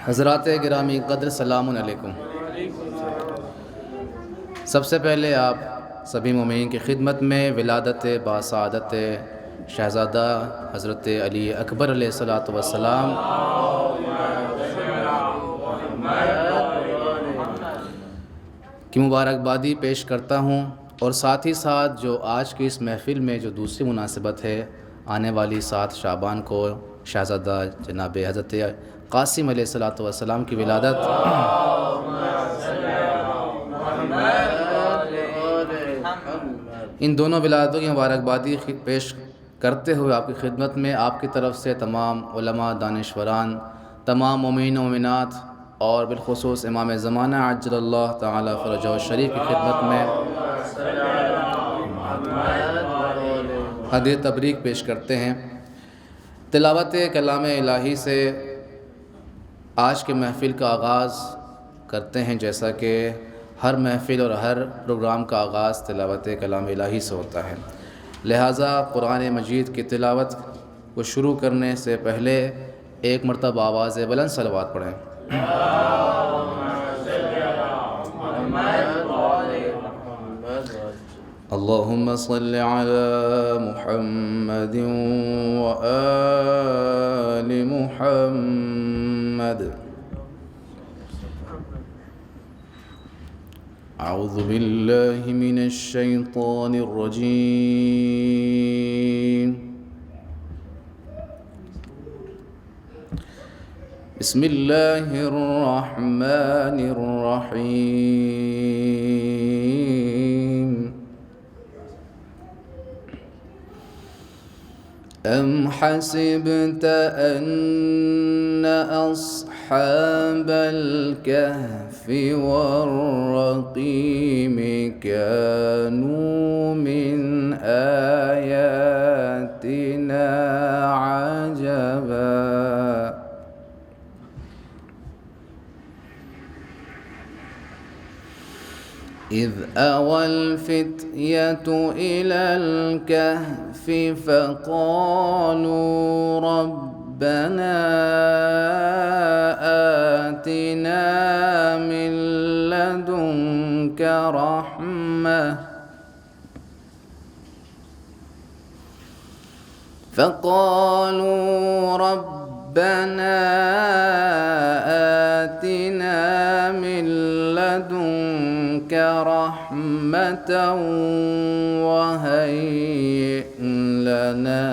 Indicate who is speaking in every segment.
Speaker 1: حضرات گرامی قدر، سلام علیکم۔ سب سے پہلے آپ سبھی مومنین کی خدمت میں ولادت باسعادت شہزادہ حضرت علی اکبر علیہ الصلاۃ والسلام کی مبارکبادی پیش کرتا ہوں، اور ساتھ ہی ساتھ جو آج کی اس محفل میں جو دوسری مناسبت ہے، آنے والی 7 شعبان کو شہزادہ جناب حضرت قاسم علیہ الصلاۃ والسلام کی ولادت، ان دونوں ولادتوں کی مبارکبادی پیش کرتے ہوئے آپ کی خدمت میں آپ کی طرف سے تمام علماء، دانشوران، تمام مومنین و مومنات اور بالخصوص امام زمانہ عجل اللہ تعالی فرجہ الشریف کی خدمت میں ہدیہ تبریک پیش کرتے ہیں۔ تلاوت کلام الہی سے آج کے محفل کا آغاز کرتے ہیں، جیسا کہ ہر محفل اور ہر پروگرام کا آغاز تلاوت کلام الہی سے ہوتا ہے، لہٰذا قرآن مجید کی تلاوت کو شروع کرنے سے پہلے ایک مرتبہ آواز بلند صلوات پڑھیں۔ اللہم صل علی محمد وآل محمد۔ اعوذ باللہ من الشیطان الرجیم، بسم اللہ الرحمن الرحیم۔ ام حسبت ان اصحاب الكهف والرقیم كانوا من آیاتنا عجبا، إذ أوى الفتية إلى الكهف فقالوا ربنا آتنا من لدنك رحمة من لدنك رحمة وهيئ لنا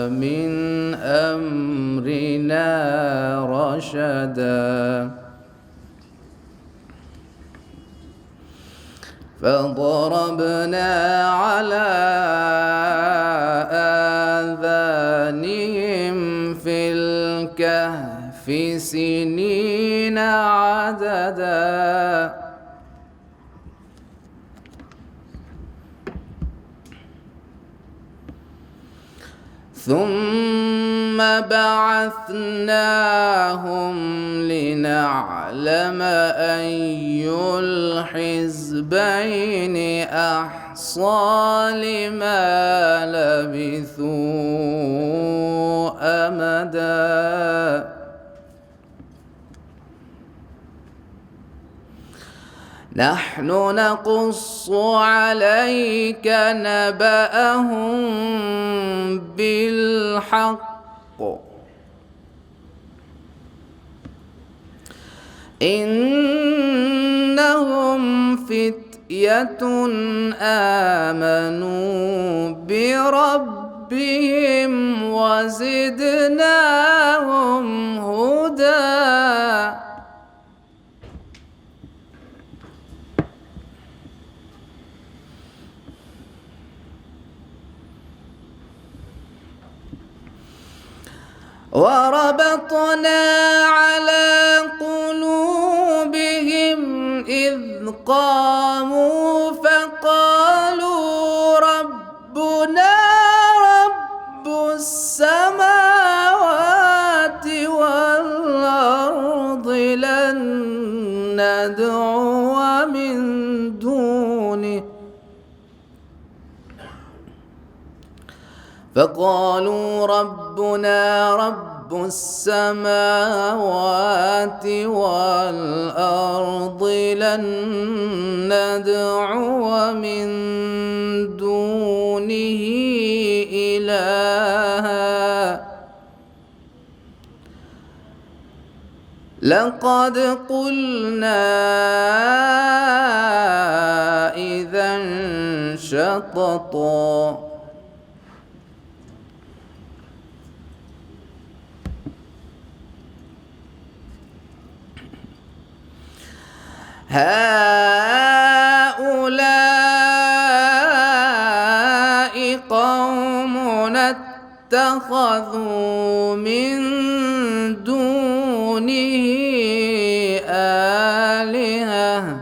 Speaker 1: من أمرنا رشدا، فضربنا على آذانهم في الكهف سنين عددا، ثم بعثناهم لنعلم أي الحزبين أحصى لما لبثوا أمدا، نحن نقص عليك نبأهم بالحق، إنهم فتية آمنوا بربهم وزدناهم هدى، وربطنا على قلوبهم إذ قاموا فقالوا ربنا رب السماوات والأرض لن ندعو من دونه، فقالوا ربنا رب السماوات السماوات والأرض لن ندعو من دونه إلها لقد قلنا إذا شططا هؤلاء قومنا اتخذوا من دونه آلهة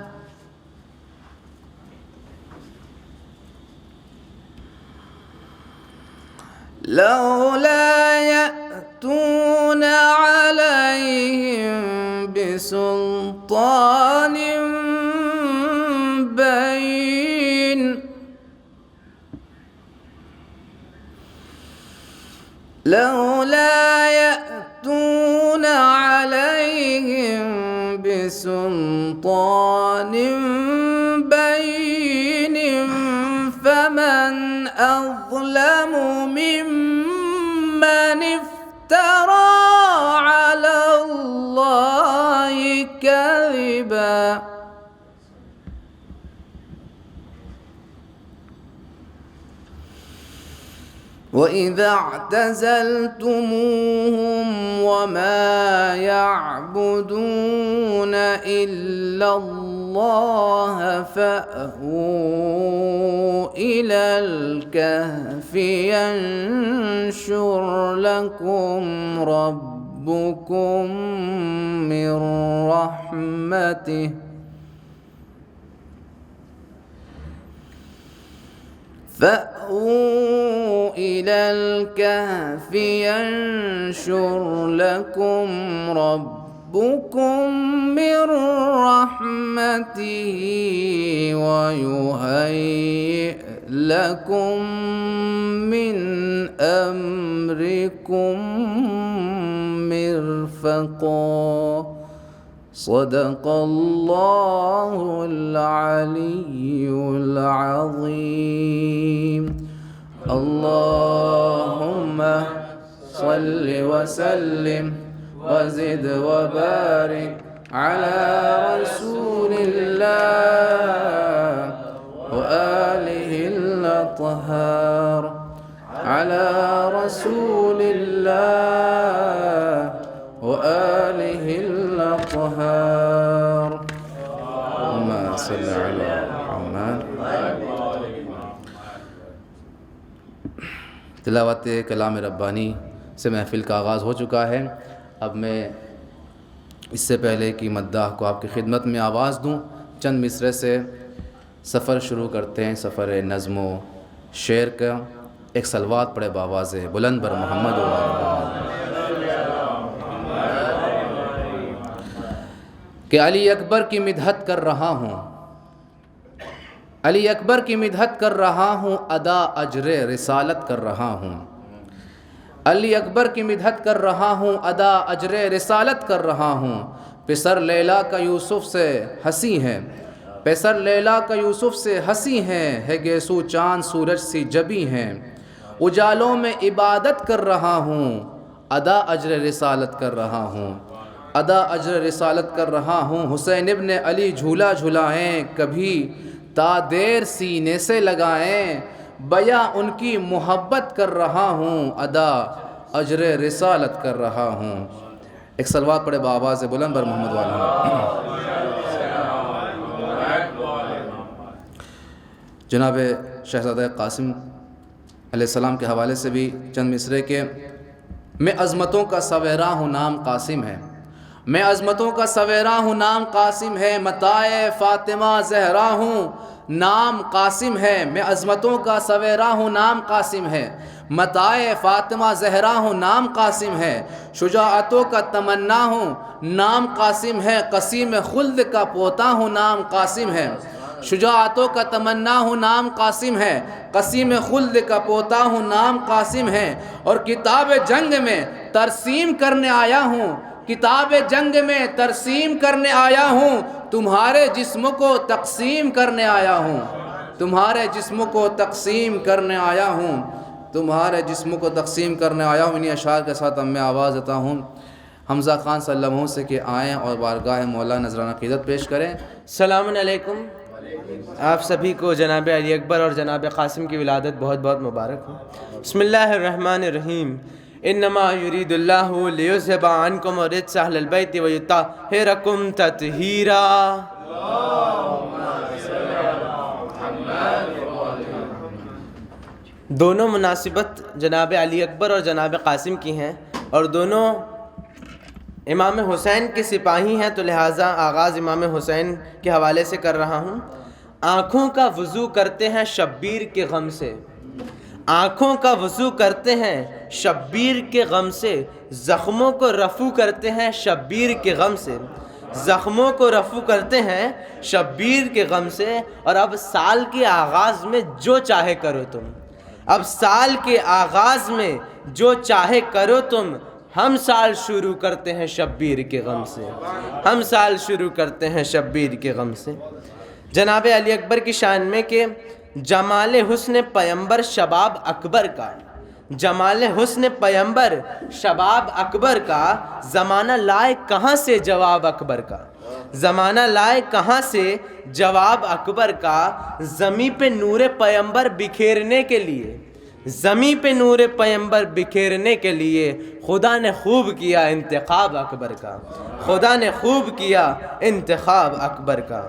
Speaker 1: لولا يأتون عليهم بسلطان بين لولا يأتون عليهم بسلطان بين فمن أظلم ممن افترى على الله كذبا وإذا اعتزلتموهم وما يعبدون إلا الله فأووا إلى الكهف ينشر لكم ربكم من رحمته فأووا إلى الكهف ينشر لكم ربكم من رحمته ويهيئ لكم من أمركم مرفقا صدق الله العلي العظيم. اللهم صل وسلم وزد وبارك على رسول الله وآله الأطهار على رسول الله وآله الأطهار اللهم صل على محمد. تلاوت کلام ربانی سے محفل کا آغاز ہو چکا ہے. اب میں اس سے پہلے کہ مداح کو آپ کی خدمت میں آواز دوں چند مصرے سے سفر شروع کرتے ہیں. سفر نظم و شعر کا ایک صلوات پڑھے بآواز بلند بر محمد و آل محمد. کہ علی اکبر کی مدحت کر رہا ہوں علی اکبر کی مدحت کر رہا ہوں ادا اجر رسالت کر رہا ہوں علی اکبر کی مدحت کر رہا ہوں ادا اجر رسالت کر رہا ہوں. پسر لیلا کا یوسف سے ہنسی ہے پسر لیلا کا یوسف سے ہنسی ہے گیسو چاند سورج سی جبی ہیں. اجالوں میں عبادت کر رہا ہوں ادا اجر رسالت کر رہا ہوں ادا اجر رسالت کر رہا ہوں. حسین ابن علی جھولا جھلائیں کبھی تا دیر سینے سے لگائیں بیاں ان کی محبت کر رہا ہوں ادا اجر رسالت کر رہا ہوں. ایک صلوات پڑھے بآواز بلند بر محمد و آل محمد. جناب شہزادہ قاسم علیہ السلام کے حوالے سے بھی چند مصرے کے میں عظمتوں کا سویرا ہوں نام قاسم ہے میں عظمتوں کا سویرا ہوں نام قاسم ہے متاع فاطمہ زہرا ہوں نام قاسم ہے میں عظمتوں کا سویرا ہوں نام قاسم ہے متاع فاطمہ زہرا ہوں نام قاسم ہے شجاعتوں کا تمنا ہوں نام قاسم ہے قسیم خلد کا پوتا ہوں نام قاسم ہے شجاعتوں کا تمنا ہوں نام قاسم ہے قسیم خلد کا پوتا ہوں نام قاسم ہے اور کتاب جنگ میں ترسیم کرنے آیا ہوں کتاب جنگ میں ترسیم کرنے آیا ہوں، تمہارے جسم کو تقسیم کرنے آیا ہوں، تمہارے جسم کو تقسیم کرنے آیا ہوں، تمہارے جسم کو تقسیم کرنے آیا ہوں۔ انہی اشعار کے ساتھ اب میں آواز دیتا ہوں حمزہ خان صلی اللہ علیہ وسلم سے کہ آئیں اور بارگاہ مولا نذرانہ عقیدت پیش کریں۔
Speaker 2: السلام علیکم۔ آپ سبھی کو جناب علی اکبر اور جناب قاسم کی ولادت بہت بہت مبارک ہو۔ بسم اللہ الرحمن الرحیم۔ انما یرید اللہ لیذھب عنکم الرجس اہل البیت ویطہرکم تطہیرا۔ دونوں مناسبت جناب علی اکبر اور جناب قاسم کی ہیں اور دونوں امام حسین کے سپاہی ہیں، تو لہٰذا آغاز امام حسین کے حوالے سے کر رہا ہوں۔ آنکھوں کا وضو کرتے ہیں شبیر کے غم سے، آنکھوں کا وضو کرتے ہیں شبیر کے غم سے، زخموں کو رفو کرتے ہیں شبیر کے غم سے، زخموں کو رفو کرتے ہیں شبیر کے غم سے۔ اور اب سال کے آغاز میں جو چاہے کرو تم، اب سال کے آغاز میں جو چاہے کرو تم، ہم سال شروع کرتے ہیں شبیر کے غم سے، ہم سال شروع کرتے ہیں شبیر کے غم سے۔ جناب علی اکبر کی شان میں کہ جمال حسن پیمبر شباب اکبر کا، جمال حسن پیمبر شباب اکبر کا، زمانہ لائے کہاں سے جواب اکبر کا، زمانہ لائے کہاں سے جواب اکبر کا، زمیں پہ نور پیمبر بکھیرنے کے لیے، زمیں پہ نور پیمبر بکھیرنے کے لیے خدا نے خوب کیا انتخاب اکبر کا، خدا نے خوب کیا انتخاب اکبر کا۔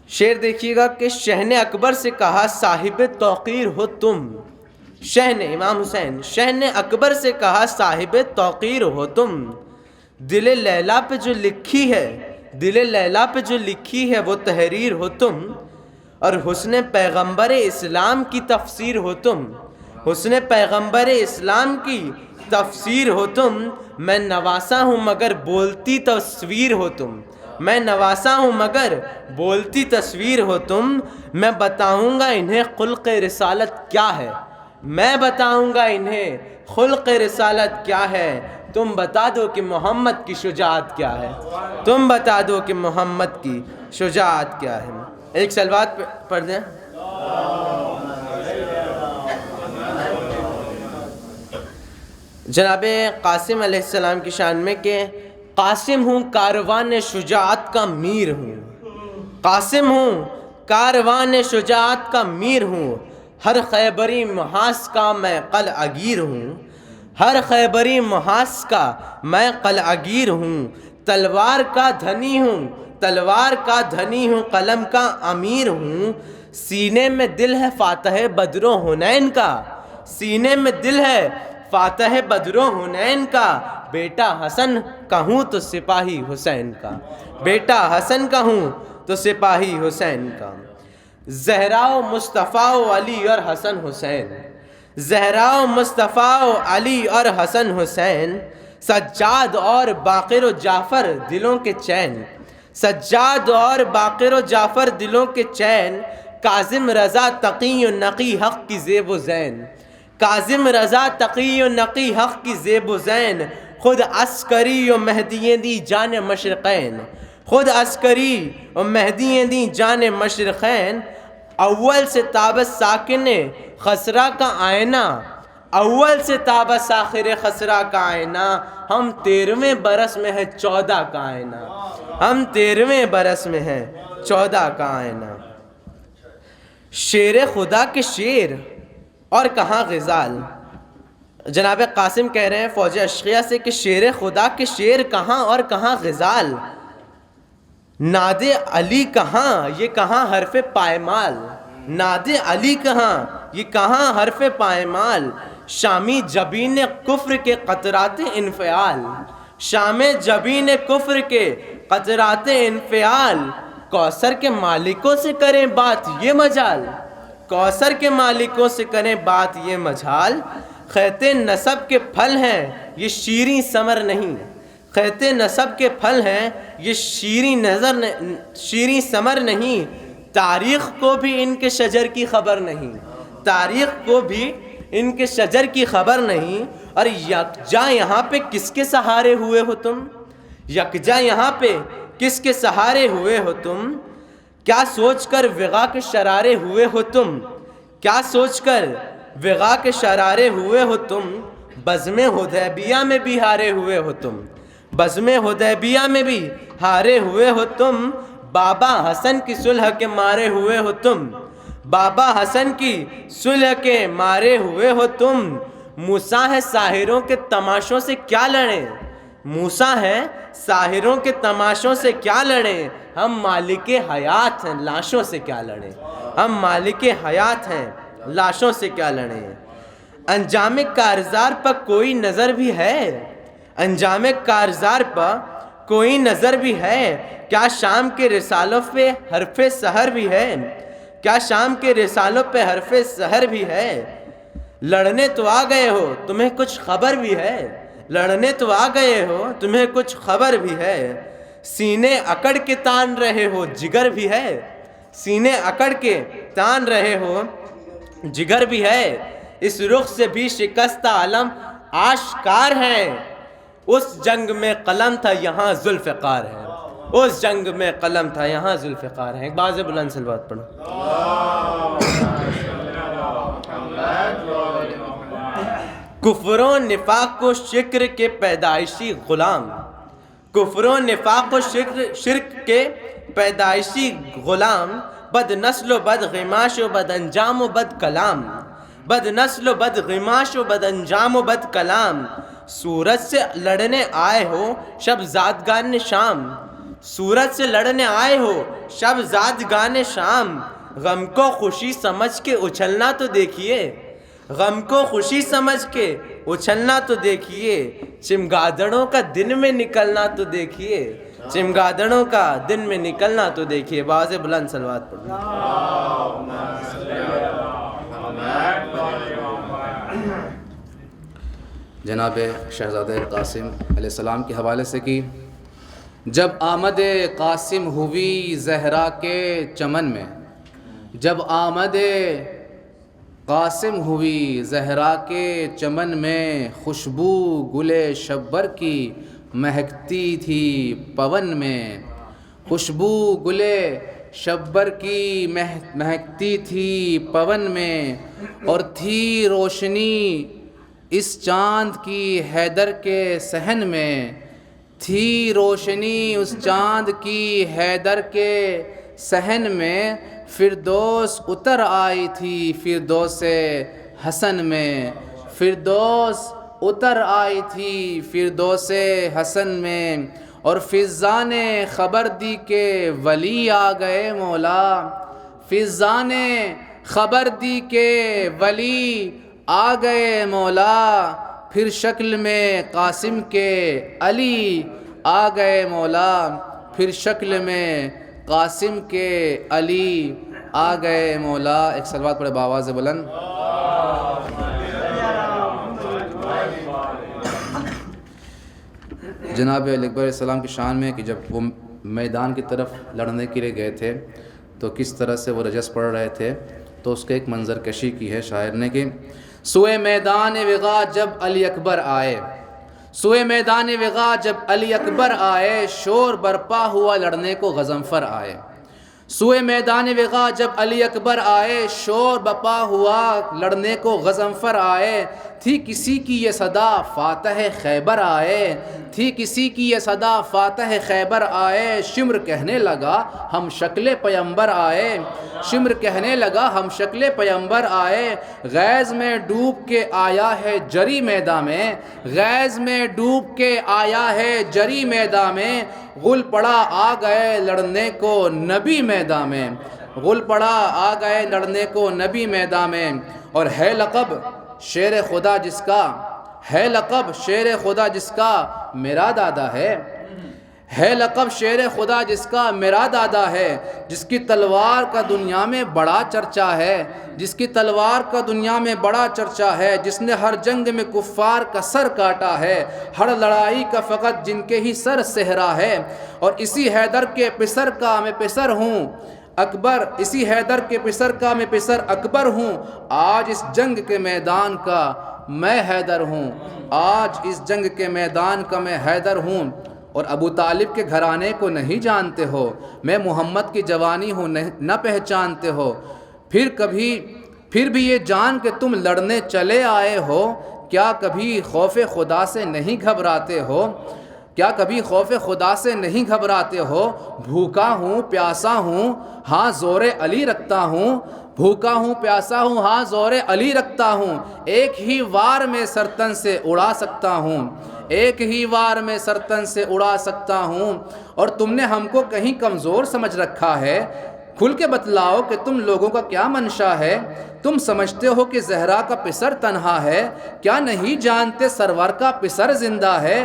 Speaker 2: شعر دیکھیے گا کہ شہن اکبر سے کہا صاحب توقیر ہو تم، شہن امام حسین، شہن اکبر سے کہا صاحب توقیر ہو تم، دل لیلا پہ جو لکھی ہے، دل لیلا پہ جو لکھی ہے وہ تحریر ہو تم، اور حسن پیغمبر اسلام کی تفسیر ہو تم، حسن پیغمبر اسلام کی تفسیر ہو تم، میں نواسا ہوں مگر بولتی تصویر ہو تم، میں نواسا ہوں مگر بولتی تصویر ہو تم، میں بتاؤں گا انہیں خلق رسالت کیا ہے، میں بتاؤں گا انہیں خلق رسالت کیا ہے، تم بتا دو کہ محمد کی شجاعت کیا ہے، تم بتا دو کہ محمد کی شجاعت کیا ہے۔ ایک صلوات پڑھ دیں۔ جناب قاسم علیہ السلام کی شان میں کہ قاسم ہوں کاروان شجاعت کا میر ہوں، قاسم ہوں کاروان شجاعت کا میر ہوں، ہر خیبری محاذ کا میں قلعہ گیر ہوں، ہر خیبری محاذ کا میں قلعہ گیر ہوں، تلوار کا دھنی ہوں، تلوار کا دھنی ہوں، قلم کا امیر ہوں، سینے میں دل ہے فاتح بدر و حنین کا، سینے میں دل ہے فاتح بدر و حنین کا، بیٹا حسن کہوں تو سپاہی حسین کا، بیٹا حسن کہوں تو سپاہی حسین کا۔ زہرا و مصطفیٰ و علی اور حسن حسین، زہرا و مصطفیٰ و علی اور حسن حسین، سجاد اور باقر و جعفر دلوں کے چین، سجاد اور باقر و جعفر دلوں کے چین، کاظم رضا تقی و نقی حق کی زیب و زین، کاظم رضا تقی و نقی حق کی زیب و زین، خود عسکری و مہدی دی جان مشرقین، خود عسکری و مہدی دی جان مشرقین، اول سے تاب ساکن خسرا کا آئینہ، اول سے تاب ساخر خسرا کا آئینہ، ہم 13ویں برس میں ہے 14 کا آئینہ، ہم 13ویں برس میں ہے 14 کا آئینہ۔ شیر خدا کے شیر اور کہاں غزال، جناب قاسم کہہ رہے ہیں فوج اشقیہ سے کہ شیر خدا کے شیر کہاں اور کہاں غزال، ناد علی کہاں یہ کہاں حرف پائمال، ناد علی کہاں یہ کہاں حرف پائمال، شامی جبین کفر کے قطرات انفعال، شام جبین کفر کے قطرات انفعال، کوثر کے مالکوں سے کریں بات یہ مجال، کوثر کے مالکوں سے کریں بات یہ مجال، خیط نسب کے پھل ہیں یہ شیریں ثمر نہیں، خیط نسب کے پھل ہیں یہ شیریں ثمر نہیں، تاریخ کو بھی ان کے شجر کی خبر نہیں، تاریخ کو بھی ان کے شجر کی خبر نہیں، اور یکجا یہاں پہ کس کے سہارے ہوئے ہو تم؟ یکجا یہاں پہ کس کے سہارے ہوئے ہو تم؟ کیا سوچ کر وغا کے شرارے ہوئے ہو تم؟ کیا سوچ کر وغا کے شرارے ہوئے ہو تم؟ بزم حدیبیہ میں بھی ہارے ہوئے ہو تم، بزم حدیبیہ میں بھی ہارے ہوئے ہو تم، بابا حسن کی صلح کے مارے ہوئے ہو تم، بابا حسن کی صلح کے مارے ہوئے ہو تم۔ موسیٰ ہے ساحروں کے تماشوں سے کیا لڑیں، موسیٰ ہے ساحروں کے تماشوں سے کیا لڑیں، ہم مالک حیات ہیں لاشوں سے کیا لڑیں، ہم مالک حیات ہیں لاشوں سے کیا لڑیں۔ انجام کارزار پر کوئی نظر بھی ہے، انجام کارزار پر کوئی نظر بھی ہے، کیا شام کے رسالوں پہ حرف سحر بھی ہے، کیا شام کے رسالوں پہ حرف سحر بھی ہے۔ لڑنے تو آ گئے ہو تمہیں کچھ خبر بھی ہے، لڑنے تو آ گئے ہو تمہیں کچھ خبر بھی ہے، سینے اکڑ کے تان رہے ہو جگر بھی ہے، سینے اکڑ کے تان رہے ہو جگر بھی ہے، اس رخ سے بھی شکستہ علم آشکار ہے، اس جنگ میں قلم تھا یہاں ذوالفقار ہے، اس جنگ میں قلم تھا یہاں ذوالفقار ہے۔ ایک باز بلند صلوات پڑھو۔ کفر و نفاق و شرک کے پیدائشی غلام، کفر و نفاق و شرک کے پیدائشی غلام، بد نسل و بد غماش و بد انجام و بد کلام، بد نسل و بد غماش و بد انجام و بد کلام، سورج سے لڑنے آئے ہو شب زادگان شام، سورج سے لڑنے آئے ہو شب زادگان شام، غم کو خوشی سمجھ کے اچھلنا تو دیکھیے، غم کو خوشی سمجھ کے اچھلنا تو دیکھیے، چمگادڑوں کا دن میں نکلنا تو دیکھیے، چمگادڑوں کا دن میں نکلنا تو دیکھیے۔ باز بلند صلوات پڑھو۔
Speaker 1: جناب شہزادہ قاسم علیہ السلام کے حوالے سے کی، جب آمد قاسم ہوئی زہرا کے چمن میں، جب آمد قاسم ہوئی زہرا کے چمن میں، خوشبو گل شبر کی مہکتی تھی پون میں، خوشبو گل شبر کی مہکتی تھی پون میں، اور تھی روشنی اس چاند کی حیدر کے صحن میں، تھی روشنی اس چاند کی حیدر کے صحن میں، فردوس اتر آئی تھی فردوس حسن میں، فردوس اتر آئی تھی فردوس حسن میں، اور فضا نے خبر دی کہ ولی آ گئے مولا، فضا نے خبر دی کہ ولی آ گئے مولا، پھر شکل میں قاسم کے علی آ گئے مولا، پھر شکل میں قاسم کے علی آ گئے مولا۔ ایک صلوات پڑھے بآواز بلند۔ جناب علی اکبر علیہ السلام کی شان میں کہ جب وہ میدان کی طرف لڑنے کے لیے گئے تھے تو کس طرح سے وہ رجس پڑھ رہے تھے، تو اس کے ایک منظر کشی کی ہے شاعر نے کہ سوئے میدان وغا جب علی اکبر آئے، سوئے میدان وغا جب علی اکبر آئے، شور برپا ہوا لڑنے کو غضنفر آئے، سوئے میدان وغا جب علی اکبر آئے، شور برپا ہوا لڑنے کو غضنفر آئے، تھی کسی کی یہ صدا فاتح خیبر آئے، تھی کسی کی یہ صدا فاتح خیبر آئے، شمر کہنے لگا ہم شکل پیمبر آئے، شمر کہنے لگا ہم شکل پیمبر آئے، غیظ میں ڈوب کے آیا ہے جری میدان میں، غیظ میں ڈوب کے آیا ہے جری میدان میں، غل پڑا آ گئے لڑنے کو نبی میدان میں، غل پڑا آ گئے لڑنے کو نبی میدان میں، اور ہے لقب شیر خدا جس کا، ہے لقب شیر خدا جس کا میرا دادا ہے لقب شیر خدا جس کا میرا دادا ہے، جس کی تلوار کا دنیا میں بڑا چرچا ہے، جس کی تلوار کا دنیا میں بڑا چرچا ہے، جس نے ہر جنگ میں کفار کا سر کاٹا ہے، ہر لڑائی کا فقط جن کے ہی سر صحرا ہے، اور اسی حیدر کے پسر کا میں پسر ہوں اکبر، اسی حیدر کے پسر کا میں پسر اکبر ہوں، آج اس جنگ کے میدان کا میں حیدر ہوں، آج اس جنگ کے میدان کا میں حیدر ہوں، اور ابو طالب کے گھرانے کو نہیں جانتے ہو، میں محمد کی جوانی ہوں نہ پہچانتے ہو، پھر بھی یہ جان کہ تم لڑنے چلے آئے ہو، کیا کبھی خوف خدا سے نہیں گھبراتے ہو، کیا کبھی خوف خدا سے نہیں گھبراتے ہو؟ بھوکا ہوں پیاسا ہوں ہاں زور علی رکھتا ہوں، بھوکا ہوں پیاسا ہوں ہاں زور علی رکھتا ہوں، ایک ہی وار میں سرتن سے اڑا سکتا ہوں، ایک ہی وار میں سرتن سے اڑا سکتا ہوں، اور تم نے ہم کو کہیں کمزور سمجھ رکھا ہے، کھل کے بتلاؤ کہ تم لوگوں کا کیا منشا ہے، تم سمجھتے ہو کہ زہرا کا پسر تنہا ہے، کیا نہیں جانتے سرور کا پسر زندہ ہے،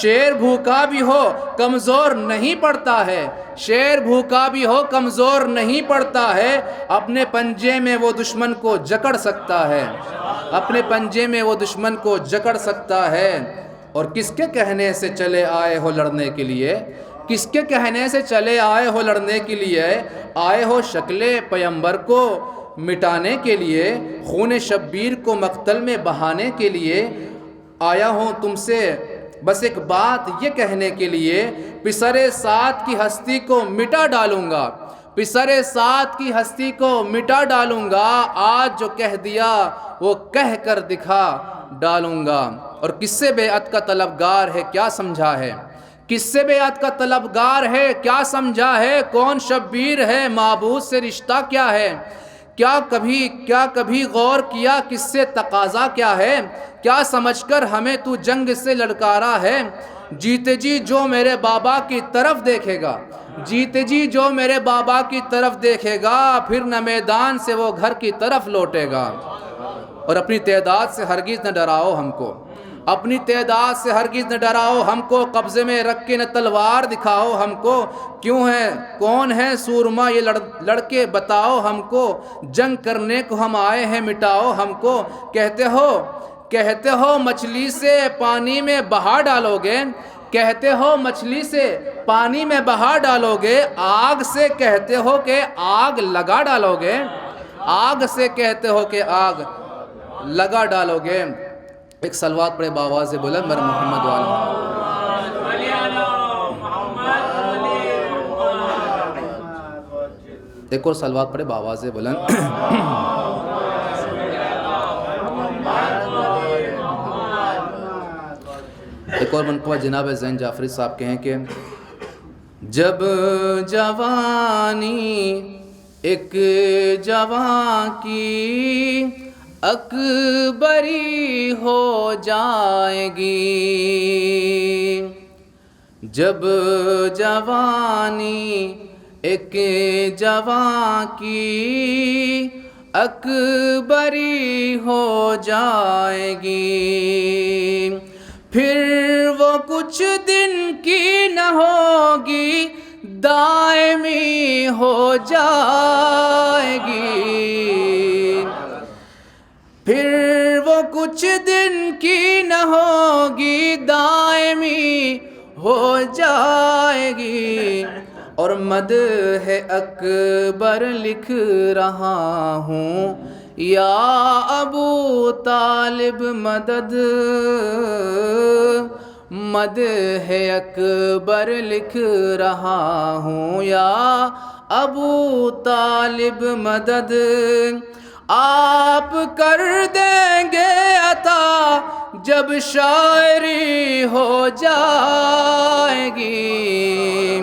Speaker 1: شیر بھوکا بھی ہو کمزور نہیں پڑتا ہے، شیر بھوکا بھی ہو کمزور نہیں پڑتا ہے، اپنے پنجے میں وہ دشمن کو جکڑ سکتا ہے، اپنے پنجے میں وہ دشمن کو جکڑ سکتا ہے، اور کس کے کہنے سے چلے آئے ہو لڑنے کے لیے، کس کے کہنے سے چلے آئے ہو لڑنے کے لیے، آئے ہو شکل پیمبر کو مٹانے کے لیے، خون شبیر کو مقتل میں بہانے کے لیے، آیا ہوں تم سے بس ایک بات یہ کہنے کے لیے، پسر سعد کی ہستی کو مٹا ڈالوں گا، پسر سعد کی ہستی کو مٹا ڈالوں گا، آج جو کہہ دیا وہ کہہ کر دکھا ڈالوں گا، اور کس سے بیعت کا طلبگار ہے کیا سمجھا ہے، کس سے بیعت کا طلبگار ہے کیا سمجھا ہے، کون شبیر ہے معبود سے رشتہ کیا ہے، کیا کبھی غور کیا کس سے تقاضا کیا ہے، کیا سمجھ کر ہمیں تو جنگ سے للکارا ہے، جیتے جی جو میرے بابا کی طرف دیکھے گا، جیتے جی جو میرے بابا کی طرف دیکھے گا، پھر نہ میدان سے وہ گھر کی طرف لوٹے گا، اور اپنی تعداد سے ہرگز نہ ڈراؤ ہم کو، اپنی تعداد سے ہرگز نہ ڈراؤ ہم کو، قبضے میں رکھ کے نہ تلوار دکھاؤ ہم کو، کیوں ہے کون ہے سورما یہ لڑکے بتاؤ ہم کو، جنگ کرنے کو ہم آئے ہیں مٹاؤ ہم کو، کہتے ہو مچھلی سے پانی میں بہا ڈالو گے، کہتے ہو مچھلی سے پانی میں بہا ڈالو گے، آگ سے کہتے ہو کہ آگ لگا ڈالو گے، آگ سے کہتے ہو کہ آگ لگا ڈالو گے، ایک صلوات پڑھے باواز بلند میرے محمد والا، ایک اور صلوات پڑھے باواز بلند، ایک اور منقبہ جناب زین جعفری صاحب کے ہیں کہ جب جوانی ایک جوان کی اکبری ہو جائے گی، جب جوانی ایک جوان کی اکبری ہو جائے گی، پھر وہ کچھ دن کی نہ ہوگی دائمی ہو جائے گی، پھر وہ کچھ دن کی نہ ہوگی دائمی ہو جائے گی، اور مدح اکبر لکھ رہا ہوں یا ابو طالب مدد، مدح اکبر لکھ رہا ہوں یا ابو طالب مدد، آپ کر دیں گے عطا جب شاعری ہو جائے گی،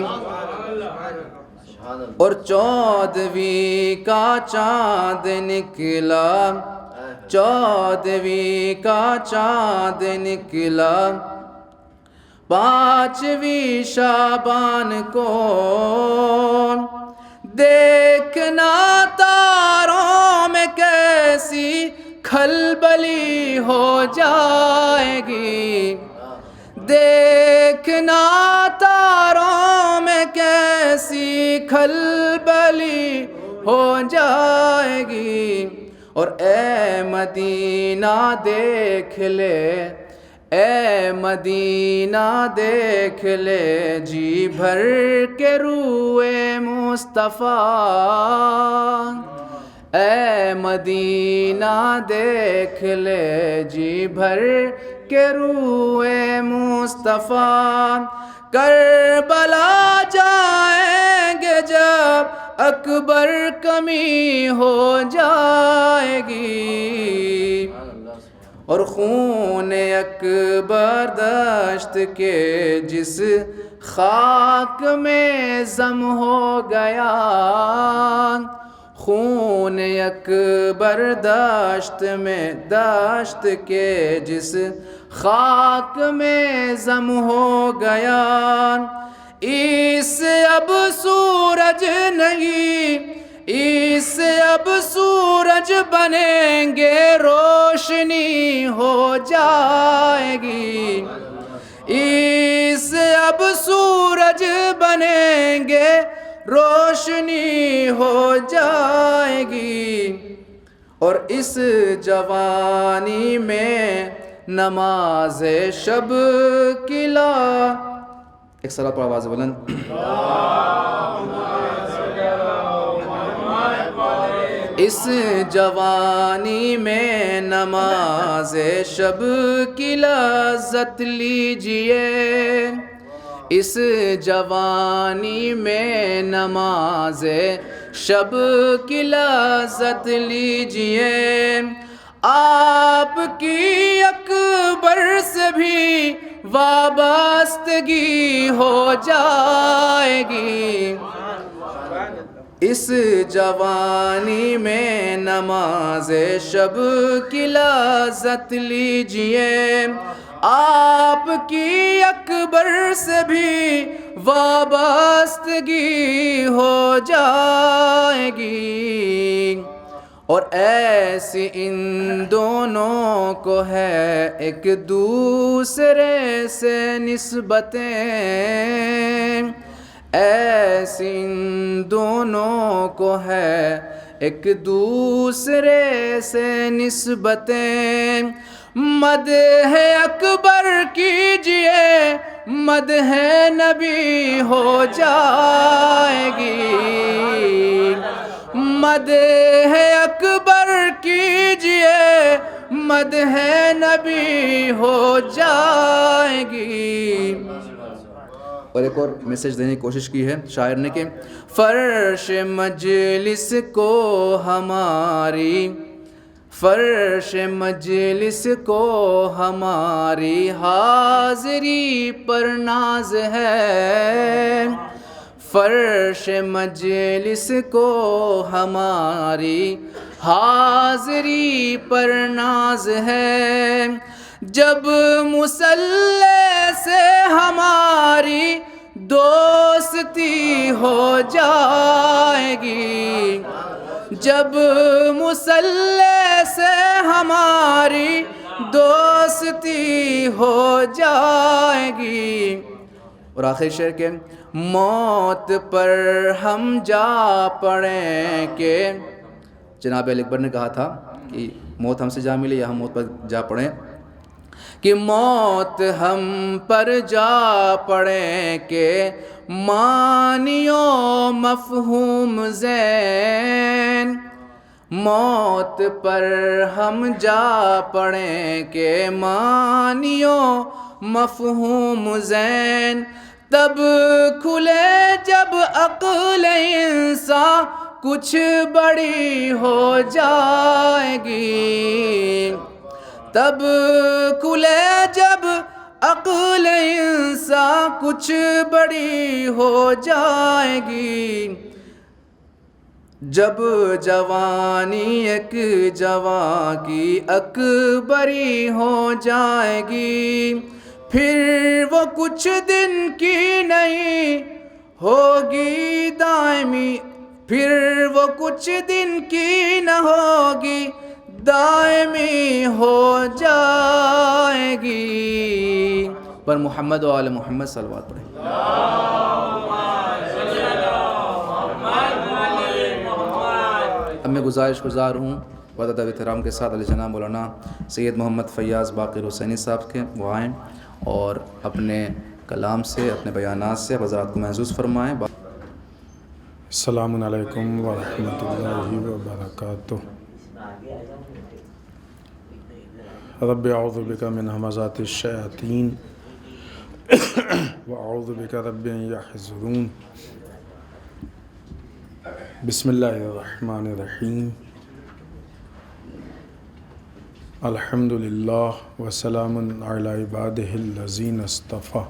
Speaker 1: اور 14ویں کا چاند نکلا، 14ویں کا چاند نکلا، 5ویں شعبان کو، دیکھنا تاروں میں کیسی کھلبلی ہو جائے گی، دیکھنا تاروں میں کیسی کھلبلی ہو جائے گی، اور اے مدینہ دیکھ لے، اے مدینہ دیکھ لے جی بھر کے روئے مصطفیٰ، اے مدینہ دیکھ لے جی بھر کے روئے مصطفیٰ، کربلا جائیں گے جب اکبر کمی ہو جائے گی، اور خون اکبر دشت کے جس خاک میں ضم ہو گیا، خون اکبر دشت کے جس خاک میں ضم ہو گیا، اس سے اب سورج نہیں، اس سے اب سورج بنیں گے روشنی ہو جائے گی، اس سے اب سورج بنیں گے روشنی ہو جائے گی، اور اس جوانی میں نماز شب کی ایک صلاۃ پر آواز بلند، اس جوانی میں نماز شب کی لذت لیجئے، اس جوانی میں نماز شب کی لذت لیجئے، آپ کی اکبر سے بھی وابستگی ہو جائے گی، اس جوانی میں نماز شب کی لذت لیجئے، آپ کی اکبر سے بھی وابستگی ہو جائے گی، اور ایسی ان دونوں کو ہے ایک دوسرے سے نسبتیں، ایسی ان دونوں کو ہے ایک دوسرے سے نسبتیں، مدح اکبر کیجئے مدح نبی ہو جائے گی، مدح اکبر کیجئے مدح نبی ہو جائے گی۔ اور ایک اور میسج دینے کی کوشش کی ہے شاعر نے کہ فرش مجلس کو ہماری، فرش مجلس کو ہماری حاضری پر ناز ہے، فرش مجلس کو ہماری حاضری پر ناز ہے، جب مصلی سے ہماری دوستی ہو جائے گی، جب مصلی سے ہماری دوستی ہو جائے گی، اور آخری شعر کے موت پر ہم جا پڑیں کہ جناب علی اکبر نے کہا تھا کہ موت ہم سے جا ملے یا ہم موت پر جا پڑیں، کہ موت ہم پر جا پڑیں کہ معنی و مفہوم زین، موت پر ہم جا پڑیں کہ معنی و مفہوم زین، تب کھلے جب عقل انسان کچھ بڑی ہو جائے گی، تب کھلے جب عقل انسان کچھ بڑی ہو جائے گی، جب جوانی ایک جوان کی اکبری ہو جائے گی، پھر وہ کچھ دن کی نہیں ہوگی دائمی، پھر وہ کچھ دن کی نہ ہوگی دائمی ہو جائے گی۔ پر محمد و آل محمد صلوات پڑھیں۔ اب میں گزار ہوں ادب احترام کے ساتھ علی جناب مولانا سید محمد فیاض باقر حسینی صاحب کے، وہ آئیں اور اپنے کلام سے اپنے بیانات سے حضرات کو محظوظ فرمائیں۔
Speaker 3: السلام علیکم ورحمۃ اللہ وبرکاتہ۔ رب اعوذ بک من همزات الشیاطین واعوذ بک رب ان یحضرون۔ بسم اللہ الرحمن الرحیم۔ الحمد للہ وسلام علی عبادہ الذین اصطفیٰ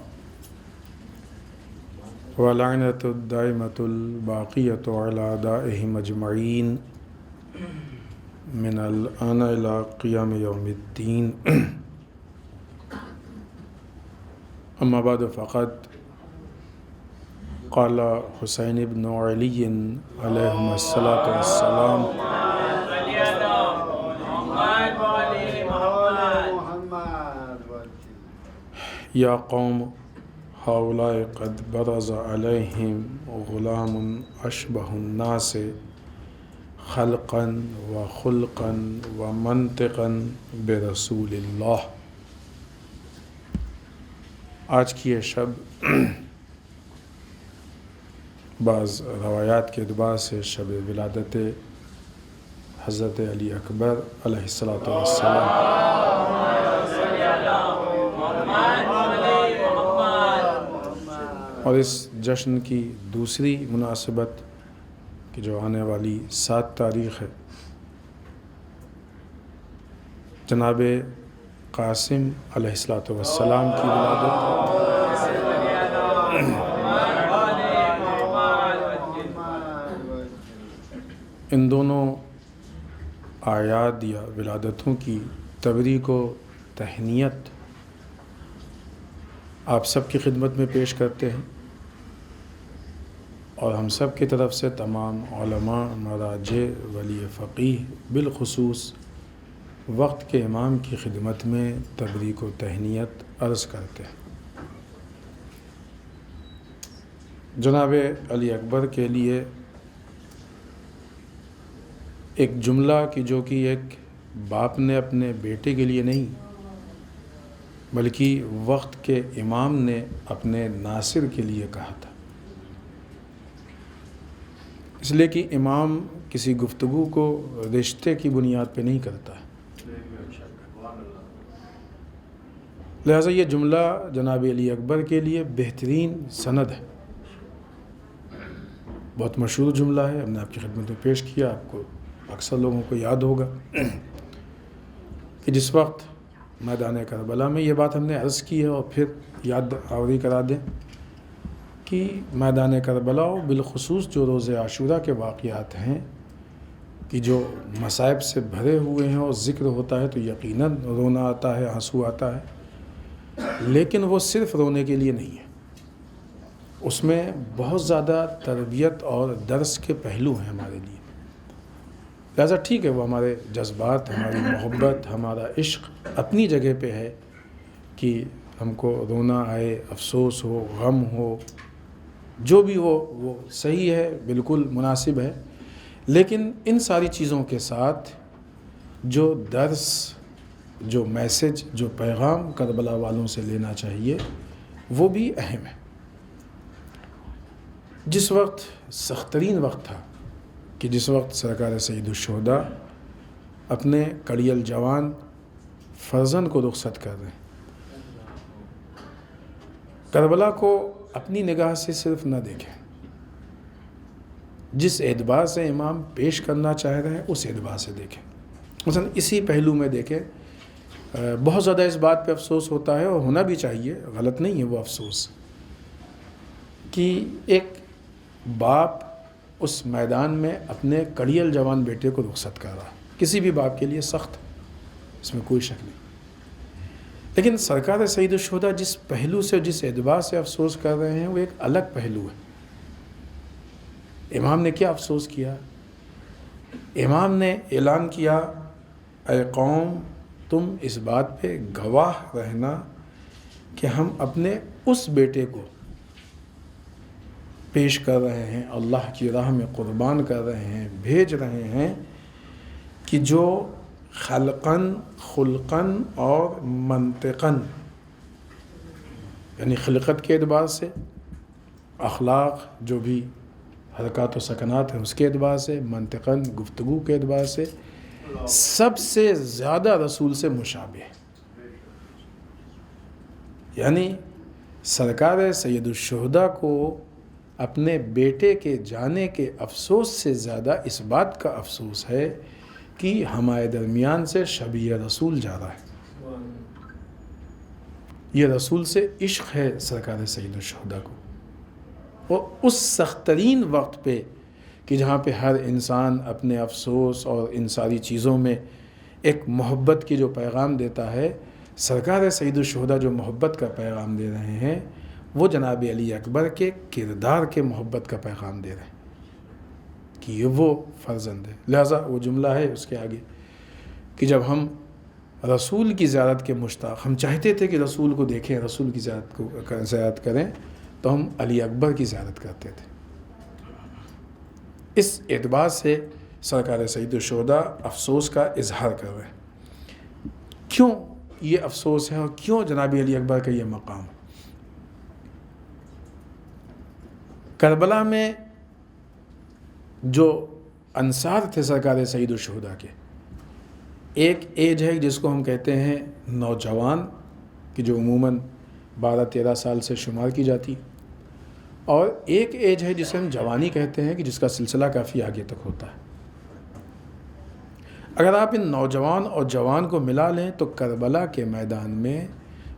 Speaker 3: ولعنۃ الدائمۃ الباقیۃ علی اعدائہم اجمعین من الآن الی قیام یوم الدین۔ اما بعد فقد قال حسین بن علی علیہم الصلاۃ والسلام یا قوم هؤلاء قد برز علیہم غلام اشبہ الناس خلقا و خلقا و منطقا برسول اللہ۔ آج کی یہ شب بعض روایات کے اعتبار سے شب ولادت حضرت علی اکبر علیہ الصلاۃ والسلام، اور اس جشن کی دوسری مناسبت کہ جو آنے والی 7 تاریخ ہے، جناب قاسم علیہ الصلاۃ والسلام کی ولادت۔ ان دونوں اعیاد یا ولادتوں کی تبریک و تہنیت آپ سب کی خدمت میں پیش کرتے ہیں، اور ہم سب کی طرف سے تمام علماء، مراجع، ولی فقیہ، بالخصوص وقت کے امام کی خدمت میں تبریک و تہنیت عرض کرتے ہیں۔ جناب علی اکبر کے لیے ایک جملہ جو کہ ایک باپ نے اپنے بیٹے کے لیے نہیں بلکہ وقت کے امام نے اپنے ناصر کے لیے کہا تھا، اس لیے کہ امام کسی گفتگو کو رشتے کی بنیاد پہ نہیں کرتا ہے، لہٰذا یہ جملہ جناب علی اکبر کے لیے بہترین سند ہے، بہت مشہور جملہ ہے، ہم نے آپ کی خدمت میں پیش کیا، آپ کو اکثر لوگوں کو یاد ہوگا کہ جس وقت میدان کربلا میں یہ بات ہم نے عرض کی ہے اور پھر یاد آوری کرا دیں کہ میدان کربلا و بالخصوص جو روز عاشورہ کے واقعات ہیں کہ جو مصائب سے بھرے ہوئے ہیں اور ذکر ہوتا ہے تو یقیناً رونا آتا ہے، آنسو آتا ہے، لیکن وہ صرف رونے کے لیے نہیں ہے، اس میں بہت زیادہ تربیت اور درس کے پہلو ہیں ہمارے لیے۔ لہٰذا ٹھیک ہے، وہ ہمارے جذبات، ہماری محبت، ہمارا عشق اپنی جگہ پہ ہے کہ ہم کو رونا آئے، افسوس ہو، غم ہو، جو بھی ہو وہ صحیح ہے، بالکل مناسب ہے، لیکن ان ساری چیزوں کے ساتھ جو درس، جو میسج، جو پیغام کربلا والوں سے لینا چاہیے وہ بھی اہم ہے۔ جس وقت سخت ترین وقت تھا کہ جس وقت سرکار سید الشہداء اپنے کڑی الجوان فرزند کو رخصت کر رہے ہیں، کربلا کو اپنی نگاہ سے صرف نہ دیکھیں، جس اعتبار سے امام پیش کرنا چاہ رہے ہیں اس اعتبار سے دیکھیں۔ مثلا اسی پہلو میں دیکھیں، بہت زیادہ اس بات پہ افسوس ہوتا ہے اور ہونا بھی چاہیے، غلط نہیں ہے وہ افسوس، کہ ایک باپ اس میدان میں اپنے کڑی الجوان بیٹے کو رخصت کر رہا، کسی بھی باپ کے لیے سخت، اس میں کوئی شک نہیں، لیکن سرکار سید الشہداء جس پہلو سے، جس اعتبار سے افسوس کر رہے ہیں وہ ایک الگ پہلو ہے۔ امام نے کیا افسوس کیا؟ امام نے اعلان کیا، اے قوم تم اس بات پہ گواہ رہنا کہ ہم اپنے اس بیٹے کو پیش کر رہے ہیں، اللہ کی راہ میں قربان کر رہے ہیں، بھیج رہے ہیں، کہ جو خلقاً، خلقاً اور منطقاً، یعنی خلقت کے اعتبار سے، اخلاق جو بھی حرکات و سکنات ہیں اس کے اعتبار سے، منطقاً گفتگو کے اعتبار سے سب سے زیادہ رسول سے مشابہ ہے۔ یعنی سرکار سید الشہداء کو اپنے بیٹے کے جانے کے افسوس سے زیادہ اس بات کا افسوس ہے کہ ہمارے درمیان سے شبیہ رسول جا رہا ہے۔ یہ رسول سے عشق ہے سرکار سید الشہداء کو، اور اس سخت ترین وقت پہ کہ جہاں پہ ہر انسان اپنے افسوس اور ان ساری چیزوں میں ایک محبت کی جو پیغام دیتا ہے، سرکار سید الشہداء جو محبت کا پیغام دے رہے ہیں وہ جناب علی اکبر کے کردار کے محبت کا پیغام دے رہے ہیں کہ یہ وہ فرزند ہے۔ لہٰذا وہ جملہ ہے اس کے آگے کہ جب ہم رسول کی زیارت کے مشتاق، ہم چاہتے تھے کہ رسول کو دیکھیں، رسول کی زیارت کریں، تو ہم علی اکبر کی زیارت کرتے تھے۔ اس اعتبار سے سرکار سید الشہداء افسوس کا اظہار کر رہے ہیں۔ کیوں یہ افسوس ہے اور کیوں جناب علی اکبر کا یہ مقام؟ کربلا میں جو انصار تھے سرکار سید الشہداء کے، ایک ایج ہے جس کو ہم کہتے ہیں نوجوان، کہ جو عموماً 12-13 سال سے شمار کی جاتی، اور ایک ایج ہے جسے ہم جوانی کہتے ہیں کہ جس کا سلسلہ کافی آگے تک ہوتا ہے۔ اگر آپ ان نوجوان اور جوان کو ملا لیں تو کربلا کے میدان میں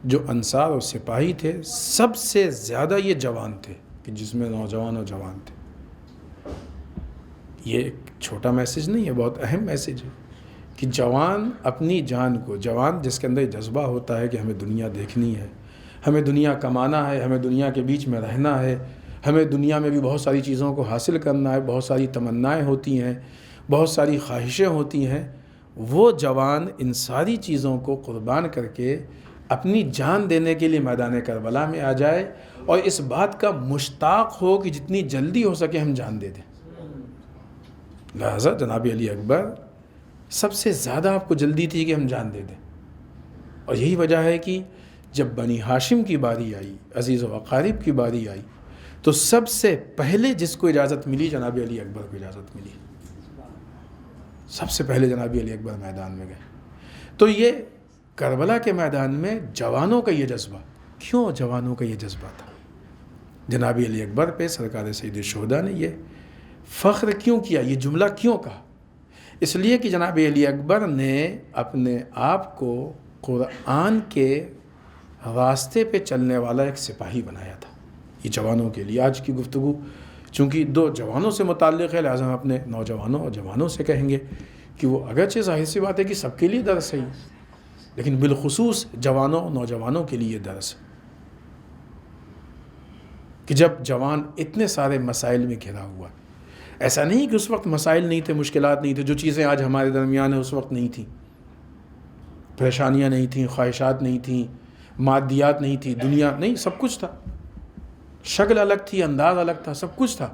Speaker 3: جو انصار اور سپاہی تھے سب سے زیادہ یہ جوان تھے، کہ جس میں نوجوان اور جوان تھے۔ یہ ایک چھوٹا میسج نہیں ہے، بہت اہم میسج ہے کہ جوان اپنی جان کو، جوان جس کے اندر جذبہ ہوتا ہے کہ ہمیں دنیا دیکھنی ہے، ہمیں دنیا کمانا ہے، ہمیں دنیا کے بیچ میں رہنا ہے، ہمیں دنیا میں بھی بہت ساری چیزوں کو حاصل کرنا ہے، بہت ساری تمنائیں ہوتی ہیں، بہت ساری خواہشیں ہوتی ہیں، وہ جوان ان ساری چیزوں کو قربان کر کے اپنی جان دینے کے لیے میدان کربلا میں آ جائے اور اس بات کا مشتاق ہو کہ جتنی جلدی ہو سکے ہم جان دے دیں۔ لہذا جناب علی اکبر سب سے زیادہ آپ کو جلدی تھی کہ ہم جان دے دیں، اور یہی وجہ ہے کہ جب بنی ہاشم کی باری آئی، عزیز و اقارب کی باری آئی، تو سب سے پہلے جس کو اجازت ملی جناب علی اکبر کو اجازت ملی، سب سے پہلے جناب علی اکبر میدان میں گئے۔ تو یہ کربلا کے میدان میں جوانوں کا یہ جذبہ، کیوں جوانوں کا یہ جذبہ تھا؟ جناب علی اکبر پہ سرکار سید الشہداء نے یہ فخر کیوں کیا، یہ جملہ کیوں کہا؟ اس لیے کہ جناب علی اکبر نے اپنے آپ کو قرآن کے راستے پہ چلنے والا ایک سپاہی بنایا تھا۔ یہ جوانوں کے لیے آج کی گفتگو چونکہ دو جوانوں سے متعلق ہے، لہٰذا ہم اپنے نوجوانوں اور جوانوں سے کہیں گے کہ وہ اگرچہ ظاہر سی بات ہے کہ سب کے لیے درس ہے، لیکن بالخصوص جوانوں نوجوانوں کے لیے درس ہے کہ جب جوان اتنے سارے مسائل میں گھرا ہوا ہے، ایسا نہیں کہ اس وقت مسائل نہیں تھے، مشکلات نہیں تھے، جو چیزیں آج ہمارے درمیان ہیں اس وقت نہیں تھیں، پریشانیاں نہیں تھیں، خواہشات نہیں تھیں، مادیات نہیں تھی، دنیا نہیں، سب کچھ تھا، شکل الگ تھی، انداز الگ تھا، سب کچھ تھا۔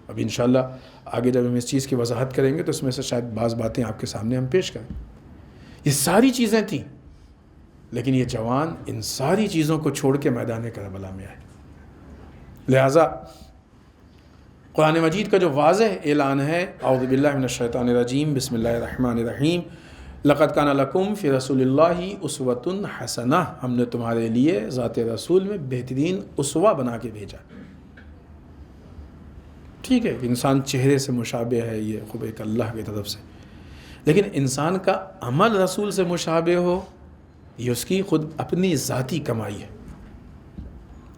Speaker 3: اب انشاءاللہ آگے جب ہم اس چیز کی وضاحت کریں گے تو اس میں سے شاید بعض باتیں آپ کے سامنے ہم پیش کریں۔ یہ ساری چیزیں تھیں، لیکن یہ جوان ان ساری چیزوں کو چھوڑ کے میدان کربلا میں آئے۔ لہٰذا قرآن مجید کا جو واضح اعلان ہے، اعوذ باللہ من الشیطان الرجیم، بسم اللہ الرحمن الرحیم، لقد کان لکم فی رسول اللہ اسوۃ حسنہ، ہم نے تمہارے لیے ذات رسول میں بہترین اسوہ بنا کے بھیجا۔ ٹھیک ہے کہ انسان چہرے سے مشابہ ہے، یہ خوب ایک اللہ کی طرف سے، لیکن انسان کا عمل رسول سے مشابہ ہو، یہ اس کی خود اپنی ذاتی کمائی ہے۔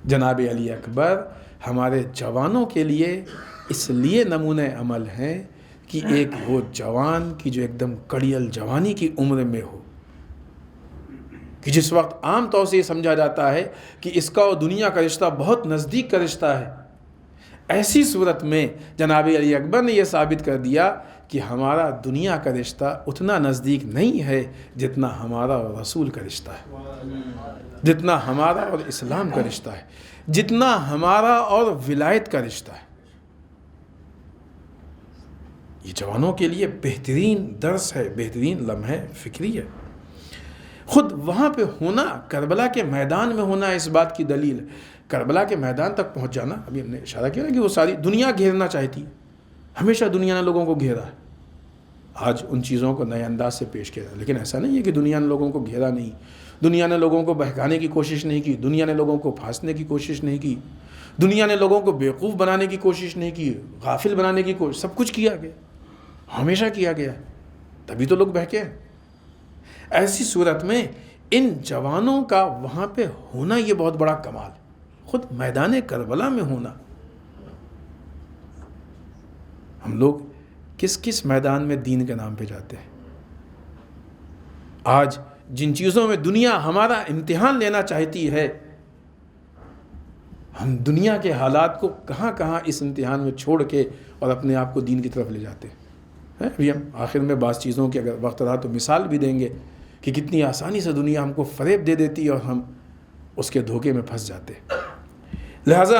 Speaker 3: جناب علی اکبر ہمارے جوانوں کے لیے اس لیے نمونہ عمل ہیں کہ ایک وہ جوان کی جو ایک دم کڑیل جوانی کی عمر میں ہو، کہ جس وقت عام طور سے یہ سمجھا جاتا ہے کہ اس کا اور دنیا کا رشتہ بہت نزدیک کا رشتہ ہے، ایسی صورت میں جناب علی اکبر نے یہ ثابت کر دیا کہ ہمارا دنیا کا رشتہ اتنا نزدیک نہیں ہے جتنا ہمارا اور رسول کا رشتہ ہے، جتنا ہمارا اور اسلام کا رشتہ ہے، جتنا ہمارا اور ولایت کا رشتہ ہے۔ یہ جوانوں کے لیے بہترین درس ہے، بہترین لمحہ فکری ہے۔ خود وہاں پہ ہونا، کربلا کے میدان میں ہونا اس بات کی دلیل ہے کربلا کے میدان تک پہنچ جانا، ابھی ہم نے اشارہ کیا نا کہ وہ ساری دنیا گھیرنا چاہتی ہے، ہمیشہ دنیا نے لوگوں کو گھیرا ہے، آج ان چیزوں کو نئے انداز سے پیش کیا، لیکن ایسا نہیں ہے کہ دنیا نے لوگوں کو گھیرا نہیں، دنیا نے لوگوں کو بہکانے کی کوشش نہیں کی، دنیا نے لوگوں کو پھانسنے کی کوشش نہیں کی، دنیا نے لوگوں کو بیوقوف بنانے کی کوشش نہیں کی، غافل بنانے کی کوشش، سب کچھ کیا گیا، ہمیشہ کیا گیا، تبھی تو لوگ بہکے ہیں۔ ایسی صورت میں ان جوانوں کا وہاں پہ ہونا یہ بہت بڑا کمال، خود میدان کربلا میں ہونا۔ ہم لوگ کس کس میدان میں دین کے نام پہ جاتے ہیں؟ آج جن چیزوں میں دنیا ہمارا امتحان لینا چاہتی ہے، ہم دنیا کے حالات کو کہاں کہاں اس امتحان میں چھوڑ کے اور اپنے آپ کو دین کی طرف لے جاتے ہیں۔ ابھی ہم آخر میں بعض چیزوں کے اگر وقت رہا تو مثال بھی دیں گے کہ کتنی آسانی سے دنیا ہم کو فریب دے دیتی ہے اور ہم اس کے دھوکے میں پھنس جاتے ہیں۔ لہٰذا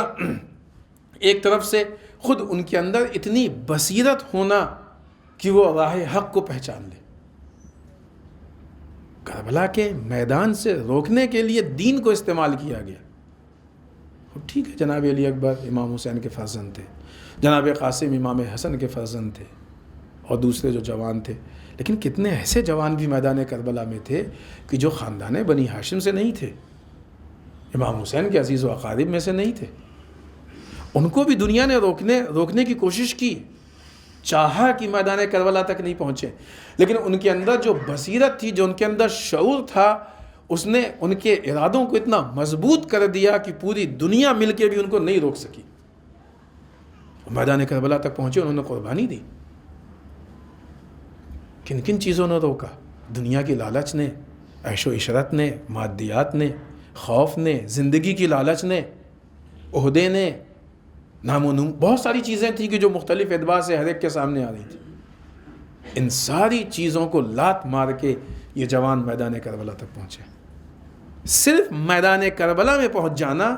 Speaker 3: ایک طرف سے خود ان کے اندر اتنی بصیرت ہونا کہ وہ راہ حق کو پہچان لے، کربلا کے میدان سے روکنے کے لیے دین کو استعمال کیا گیا۔ ٹھیک ہے، جناب علی اکبر امام حسین کے فرزند تھے، جناب قاسم امام حسن کے فرزند تھے، اور دوسرے جو جوان تھے، لیکن کتنے ایسے جوان بھی میدان کربلا میں تھے کہ جو خاندان بنی ہاشم سے نہیں تھے، امام حسین کے عزیز و اقارب میں سے نہیں تھے، ان کو بھی دنیا نے روکنے کی کوشش کی، چاہا کہ میدان کربلا تک نہیں پہنچے، لیکن ان کے اندر جو بصیرت تھی، جو ان کے اندر شعور تھا، اس نے ان کے ارادوں کو اتنا مضبوط کر دیا کہ پوری دنیا مل کے بھی ان کو نہیں روک سکی۔ میدان کربلا تک پہنچے، انہوں نے قربانی دی۔ کن کن چیزوں نے روکا؟ دنیا کی لالچ نے، عیش و عشرت نے، مادیات نے، خوف نے، زندگی کی لالچ نے، عہدے نے، نام و نام، بہت ساری چیزیں تھیں کہ جو مختلف اعتبار سے ہر ایک کے سامنے آ رہی تھی۔ ان ساری چیزوں کو لات مار کے یہ جوان میدان کربلا تک پہنچے۔ صرف میدان کربلا میں پہنچ جانا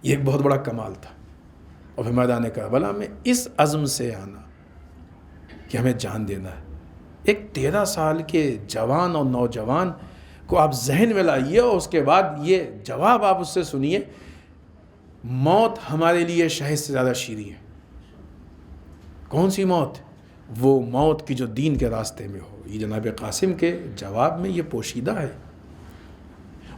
Speaker 3: یہ ایک بہت بڑا کمال تھا، اور پھر میدان کربلا میں اس عزم سے آنا کہ ہمیں جان دینا ہے۔ ایک 13 سال کے جوان اور نوجوان کو آپ ذہن میں لائیے، اور اس کے بعد یہ جواب آپ اس سے سنیے، موت ہمارے لیے شہد سے زیادہ شیریں ہے۔ کون سی موت؟ وہ موت کی جو دین کے راستے میں ہو۔ یہ جناب قاسم کے جواب میں یہ پوشیدہ ہے۔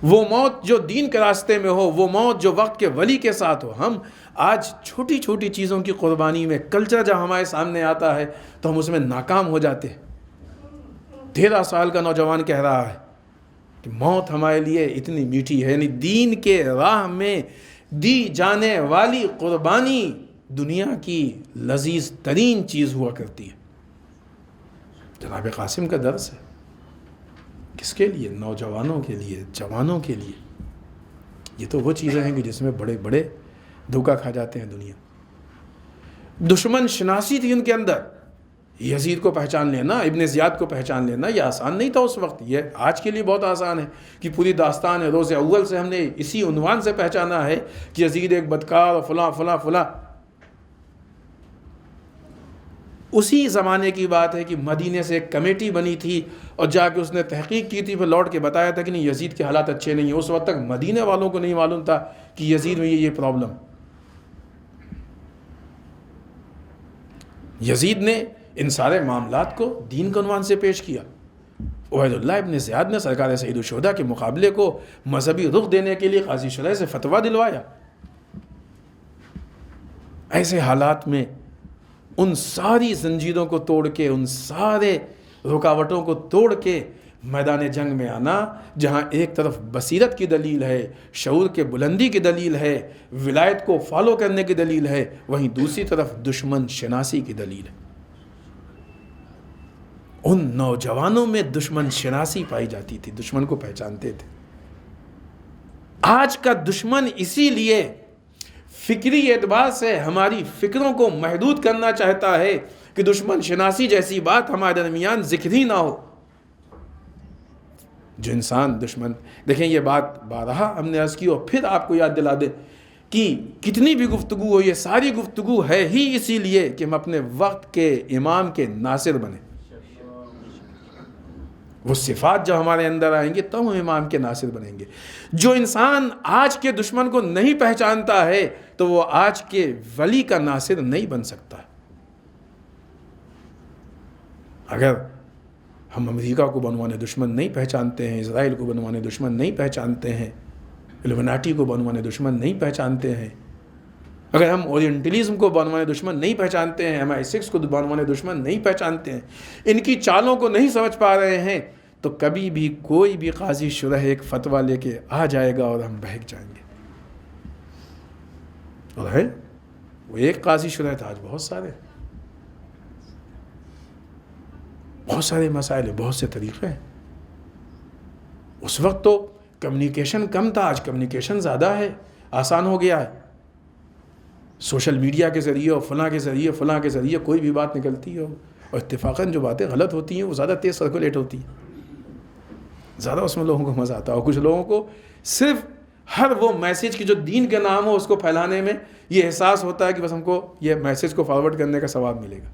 Speaker 3: وہ موت جو دین کے راستے میں ہو، وہ موت جو وقت کے ولی کے ساتھ ہو۔ ہم آج چھوٹی چھوٹی چیزوں کی قربانی میں، کلچر جب ہمارے سامنے آتا ہے تو ہم اس میں ناکام ہو جاتے ہیں۔ 13 سال کا نوجوان کہہ رہا ہے کہ موت ہمارے لیے اتنی میٹھی ہے، یعنی دین کے راہ میں دی جانے والی قربانی دنیا کی لذیذ ترین چیز ہوا کرتی ہے۔ جناب قاسم کا درس ہے، کس کے لیے؟ نوجوانوں کے لیے، جوانوں کے لیے۔ یہ تو وہ چیزیں ہیں کہ جس میں بڑے بڑے دھوکہ کھا جاتے ہیں دنیا۔ دشمن شناسی تھی ان کے اندر۔ یزید کو پہچان لینا، ابن زیاد کو پہچان لینا یہ آسان نہیں تھا اس وقت، یہ آج کے لیے بہت آسان ہے کہ پوری داستان ہے، روز اول سے ہم نے اسی عنوان سے پہچانا ہے کہ یزید ایک بدکار اور فلاں فلاں فلاں۔ اسی زمانے کی بات ہے کہ مدینے سے ایک کمیٹی بنی تھی اور جا کے اس نے تحقیق کی تھی، پھر لوٹ کے بتایا تھا کہ نہیں، یزید کے حالات اچھے نہیں ہیں۔ اس وقت تک مدینے والوں کو نہیں معلوم تھا کہ یزید میں یہ پرابلم۔ یزید نے ان سارے معاملات کو دین کے عنوان سے پیش کیا۔ عبید اللہ ابن زیاد نے سرکار سید الشہداء کے مقابلے کو مذہبی رخ دینے کے لیے قاضی شرح سے فتویٰ دلوایا۔ ایسے حالات میں ان ساری زنجیروں کو توڑ کے، ان سارے رکاوٹوں کو توڑ کے میدان جنگ میں آنا، جہاں ایک طرف بصیرت کی دلیل ہے، شعور کے بلندی کی دلیل ہے، ولایت کو فالو کرنے کی دلیل ہے، وہیں دوسری طرف دشمن شناسی کی دلیل ہے۔ ان نوجوانوں میں دشمن شناسی پائی جاتی تھی، دشمن کو پہچانتے تھے۔ آج کا دشمن اسی لیے فکری اعتبار سے ہماری فکروں کو محدود کرنا چاہتا ہے کہ دشمن شناسی جیسی بات ہمارے درمیان ذکر ہی نہ ہو۔ جو انسان دشمن، دیکھیں یہ بات بارہا ہم نے عرض کی اور پھر آپ کو یاد دلا دے کہ کتنی بھی گفتگو ہو، یہ ساری گفتگو ہے ہی اسی لیے کہ ہم اپنے وقت کے امام کے ناصر بنیں۔ وہ صفات جب ہمارے اندر آئیں گے تو ہم امام کے ناصر بنیں گے۔ جو انسان آج کے دشمن کو نہیں پہچانتا ہے تو وہ آج کے ولی کا ناصر نہیں بن سکتا۔ اگر ہم امریکہ کو بنوانے دشمن نہیں پہچانتے ہیں، اسرائیل کو بنوانے دشمن نہیں پہچانتے ہیں، الومناٹی کو بنوانے دشمن نہیں پہچانتے ہیں، اگر ہم اورینٹلزم کو بنوانے دشمن نہیں پہچانتے ہیں، MI6 کو بنوانے دشمن نہیں پہچانتے ہیں، ان کی چالوں کو نہیں سمجھ پا رہے ہیں، تو کبھی بھی کوئی بھی قاضی شرح ایک فتویٰ لے کے آ جائے گا اور ہم بہک جائیں گے۔ اور ہے وہ ایک قاضی شرح تھا، آج بہت سارے مسائل ہیں، بہت سے طریقے ہیں۔ اس وقت تو کمیونیکیشن کم تھا، آج کمیونیکیشن زیادہ ہے، آسان ہو گیا ہے۔ سوشل میڈیا کے ذریعے اور فلاں کے ذریعے کوئی بھی بات نکلتی ہے اور اتفاقاً جو باتیں غلط ہوتی ہیں وہ زیادہ تیز سرکولیٹ ہوتی ہیں، زیادہ اس میں لوگوں کو مزہ آتا ہے، اور کچھ لوگوں کو صرف ہر وہ میسیج کی جو دین کے نام ہو اس کو پھیلانے میں یہ احساس ہوتا ہے کہ بس ہم کو یہ میسیج کو فارورڈ کرنے کا ثواب ملے گا۔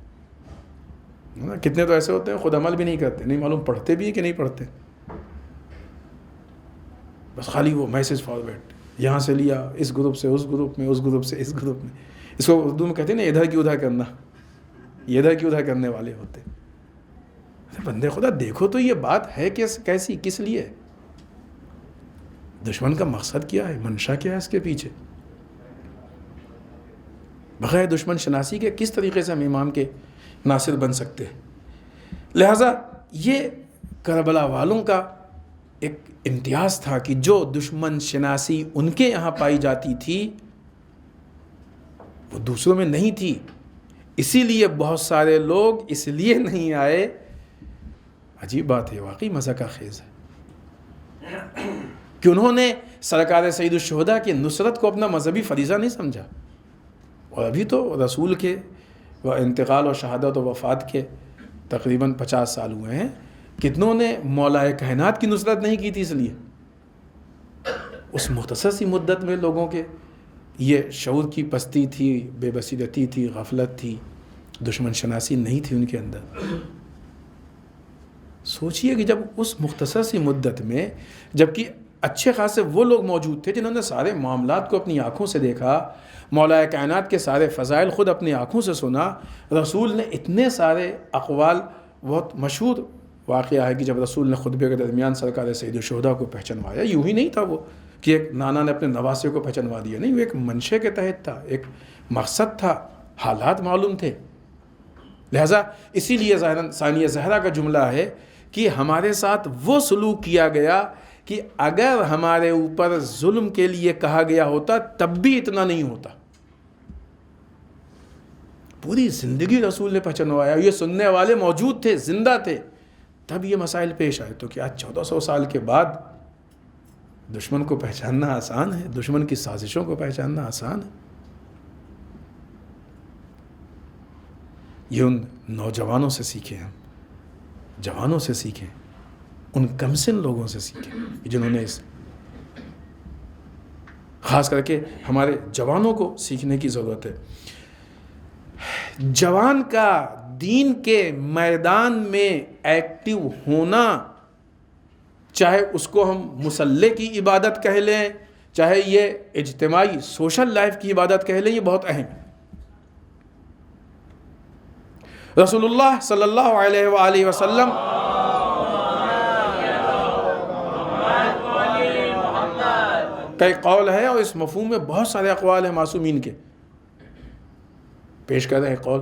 Speaker 3: کتنے تو ایسے ہوتے ہیں خود عمل بھی نہیں کرتے، نہیں معلوم پڑھتے بھی ہیں کہ نہیں پڑھتے، بس خالی وہ میسیج فارورڈ، یہاں سے لیا اس گروپ سے اس گروپ میں، اس گروپ سے اس گروپ میں۔ اس کو اردو میں کہتے ہیں نا ادھر کی ادھر کرنا، یہ ادھر کی ادھر کرنے والے ہوتے۔ بندے خدا دیکھو تو یہ بات ہے کیسی، کس لیے؟ دشمن کا مقصد کیا ہے، منشا کیا ہے اس کے پیچھے؟ بغیر دشمن شناسی کے کس طریقے سے ہم امام کے ناصر بن سکتے ہیں؟ لہٰذا یہ کربلا والوں کا ایک امتیاز تھا کہ جو دشمن شناسی ان کے یہاں پائی جاتی تھی وہ دوسروں میں نہیں تھی، اسی لیے بہت سارے لوگ اس لیے نہیں آئے۔ عجیب بات ہے، واقعی مزہ کا خیز ہے کہ انہوں نے سرکار سید الشہداء کی نصرت کو اپنا مذہبی فریضہ نہیں سمجھا، اور ابھی تو رسول کے انتقال اور شہادت و وفات کے تقریباً 50 سال ہوئے ہیں، کتنوں نے مولا کائنات کی نصرت نہیں کی تھی؟ اس لیے اس مختصر سی مدت میں لوگوں کے یہ شعور کی پستی تھی، بے بصیرتی تھی، غفلت تھی، دشمن شناسی نہیں تھی ان کے اندر۔ سوچئے کہ جب اس مختصر سی مدت میں جبکہ اچھے خاصے وہ لوگ موجود تھے جنہوں نے سارے معاملات کو اپنی آنکھوں سے دیکھا، مولا کائنات کے سارے فضائل خود اپنی آنکھوں سے سنا، رسول نے اتنے سارے اقوال، بہت مشہور واقعہ ہے کہ جب رسول نے خطبے کے درمیان سرکار سید الشہداء کو پہچنوایا، یوں ہی نہیں تھا وہ کہ ایک نانا نے اپنے نواسے کو پہچنوا دیا، نہیں، وہ ایک منشے کے تحت تھا، ایک مقصد تھا، حالات معلوم تھے۔ لہٰذا اسی لیے ثانیہ زہرا کا جملہ ہے کہ ہمارے ساتھ وہ سلوک کیا گیا کہ اگر ہمارے اوپر ظلم کے لیے کہا گیا ہوتا تب بھی اتنا نہیں ہوتا۔ پوری زندگی رسول نے پہچنوایا، یہ سننے والے موجود تھے، زندہ تھے، تب یہ مسائل پیش آئے۔ تو کیا 1400 سال کے بعد دشمن کو پہچاننا آسان ہے؟ دشمن کی سازشوں کو پہچاننا آسان ہے؟ یہ ان نوجوانوں سے سیکھیں، ہم جوانوں سے سیکھیں، ان کمسن لوگوں سے سیکھیں جنہوں نے اس، خاص کر کے ہمارے جوانوں کو سیکھنے کی ضرورت ہے۔ جوان کا دین کے میدان میں ایکٹیو ہونا، چاہے اس کو ہم مصلی کی عبادت کہہ لیں، چاہے یہ اجتماعی سوشل لائف کی عبادت کہہ لیں، یہ بہت اہم ہے۔ رسول اللہ صلی اللہ علیہ وآلہ وسلم کا ایک قول ہے، اور اس مفہوم میں بہت سارے اقوال ہیں معصومین کے، پیش کر رہے ہیں قول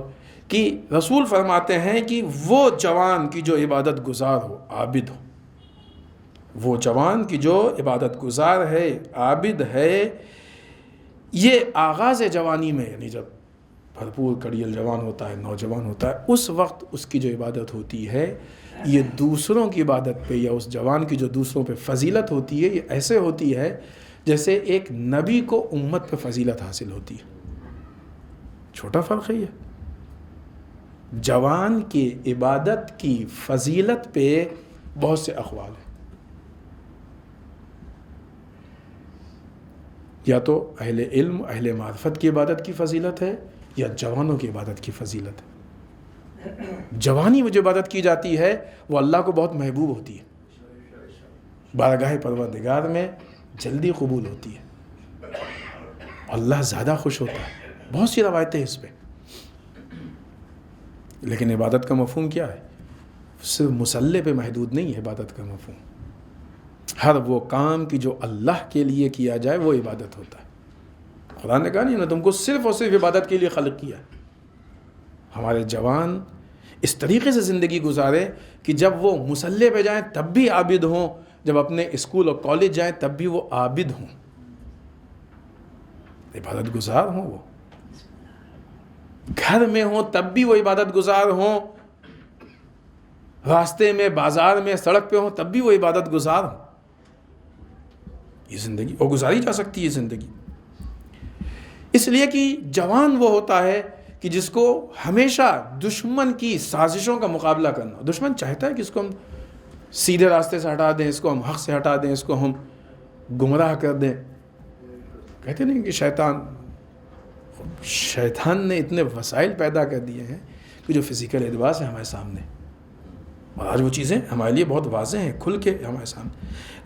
Speaker 3: کہ رسول فرماتے ہیں کہ وہ جوان کی جو عبادت گزار ہو، عابد ہو، وہ جوان کی جو عبادت گزار ہے، عابد ہے، یہ آغاز جوانی میں، یعنی جب بھرپور کڑیل جوان ہوتا ہے، نوجوان ہوتا ہے، اس وقت اس کی جو عبادت ہوتی ہے، یہ دوسروں کی عبادت پہ، یا اس جوان کی جو دوسروں پہ فضیلت ہوتی ہے، یہ ایسے ہوتی ہے جیسے ایک نبی کو امت پہ فضیلت حاصل ہوتی ہے۔ چھوٹا فرق ہے یہ۔ جوان کی عبادت کی فضیلت پہ بہت سے اقوال ہیں، یا تو اہل علم، اہل معرفت کی عبادت کی فضیلت ہے، یا جوانوں کی عبادت کی فضیلت ہے۔ جوانی میں جو عبادت کی جاتی ہے وہ اللہ کو بہت محبوب ہوتی ہے، بارگاہ پروردگار میں جلدی قبول ہوتی ہے، اللہ زیادہ خوش ہوتا ہے۔ بہت سی روایتیں اس پہ، لیکن عبادت کا مفہوم کیا ہے؟ صرف مسلح پہ محدود نہیں ہے عبادت کا مفہوم، ہر وہ کام کی جو اللہ کے لیے کیا جائے وہ عبادت ہوتا ہے۔ خدا نے کہا نہیں، میں تم کو صرف اور صرف عبادت کے لیے خلق کیا ہے۔ ہمارے جوان اس طریقے سے زندگی گزارے کہ جب وہ مسلح پہ جائیں تب بھی عابد ہوں، جب اپنے اسکول اور کالج جائیں تب بھی وہ عابد ہوں، عبادت گزار ہوں، وہ گھر میں ہوں تب بھی وہ عبادت گزار ہوں، راستے میں، بازار میں، سڑک پہ ہوں تب بھی وہ عبادت گزار ہوں۔ یہ زندگی اور گزاری جا سکتی ہے زندگی، اس لیے کہ جوان وہ ہوتا ہے کہ جس کو ہمیشہ دشمن کی سازشوں کا مقابلہ کرنا۔ دشمن چاہتا ہے کہ اس کو ہم سیدھے راستے سے ہٹا دیں، اس کو ہم حق سے ہٹا دیں، اس کو ہم گمراہ کر دیں۔ کہتے نہیں کہ شیطان نے اتنے وسائل پیدا کر دیے ہیں کہ جو فزیکل اعتبار سے ہمارے سامنے، اور آج وہ چیزیں ہمارے لیے بہت واضح ہیں، کھل کے ہمارے سامنے۔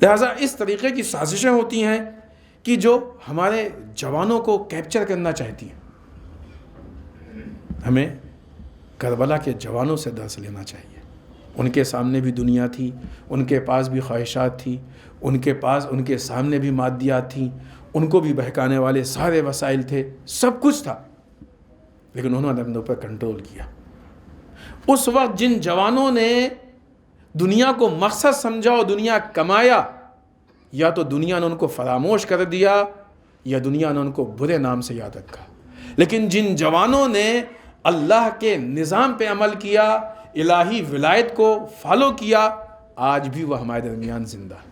Speaker 3: لہٰذا اس طریقے کی سازشیں ہوتی ہیں کہ جو ہمارے جوانوں کو کیپچر کرنا چاہتی ہیں۔ ہمیں کربلا کے جوانوں سے درس لینا چاہیے۔ ان کے سامنے بھی دنیا تھی، ان کے پاس بھی خواہشات تھی، ان کے سامنے بھی مادیات تھیں، ان کو بھی بہکانے والے سارے وسائل تھے، سب کچھ تھا، لیکن انہوں نے اپنے اوپر کنٹرول کیا۔ اس وقت جن جوانوں نے دنیا کو مقصد سمجھا اور دنیا کمایا، یا تو دنیا نے ان کو فراموش کر دیا یا دنیا نے ان کو برے نام سے یاد رکھا۔ لیکن جن جوانوں نے اللہ کے نظام پہ عمل کیا، الہی ولایت کو فالو کیا، آج بھی وہ ہمارے درمیان زندہ ہے۔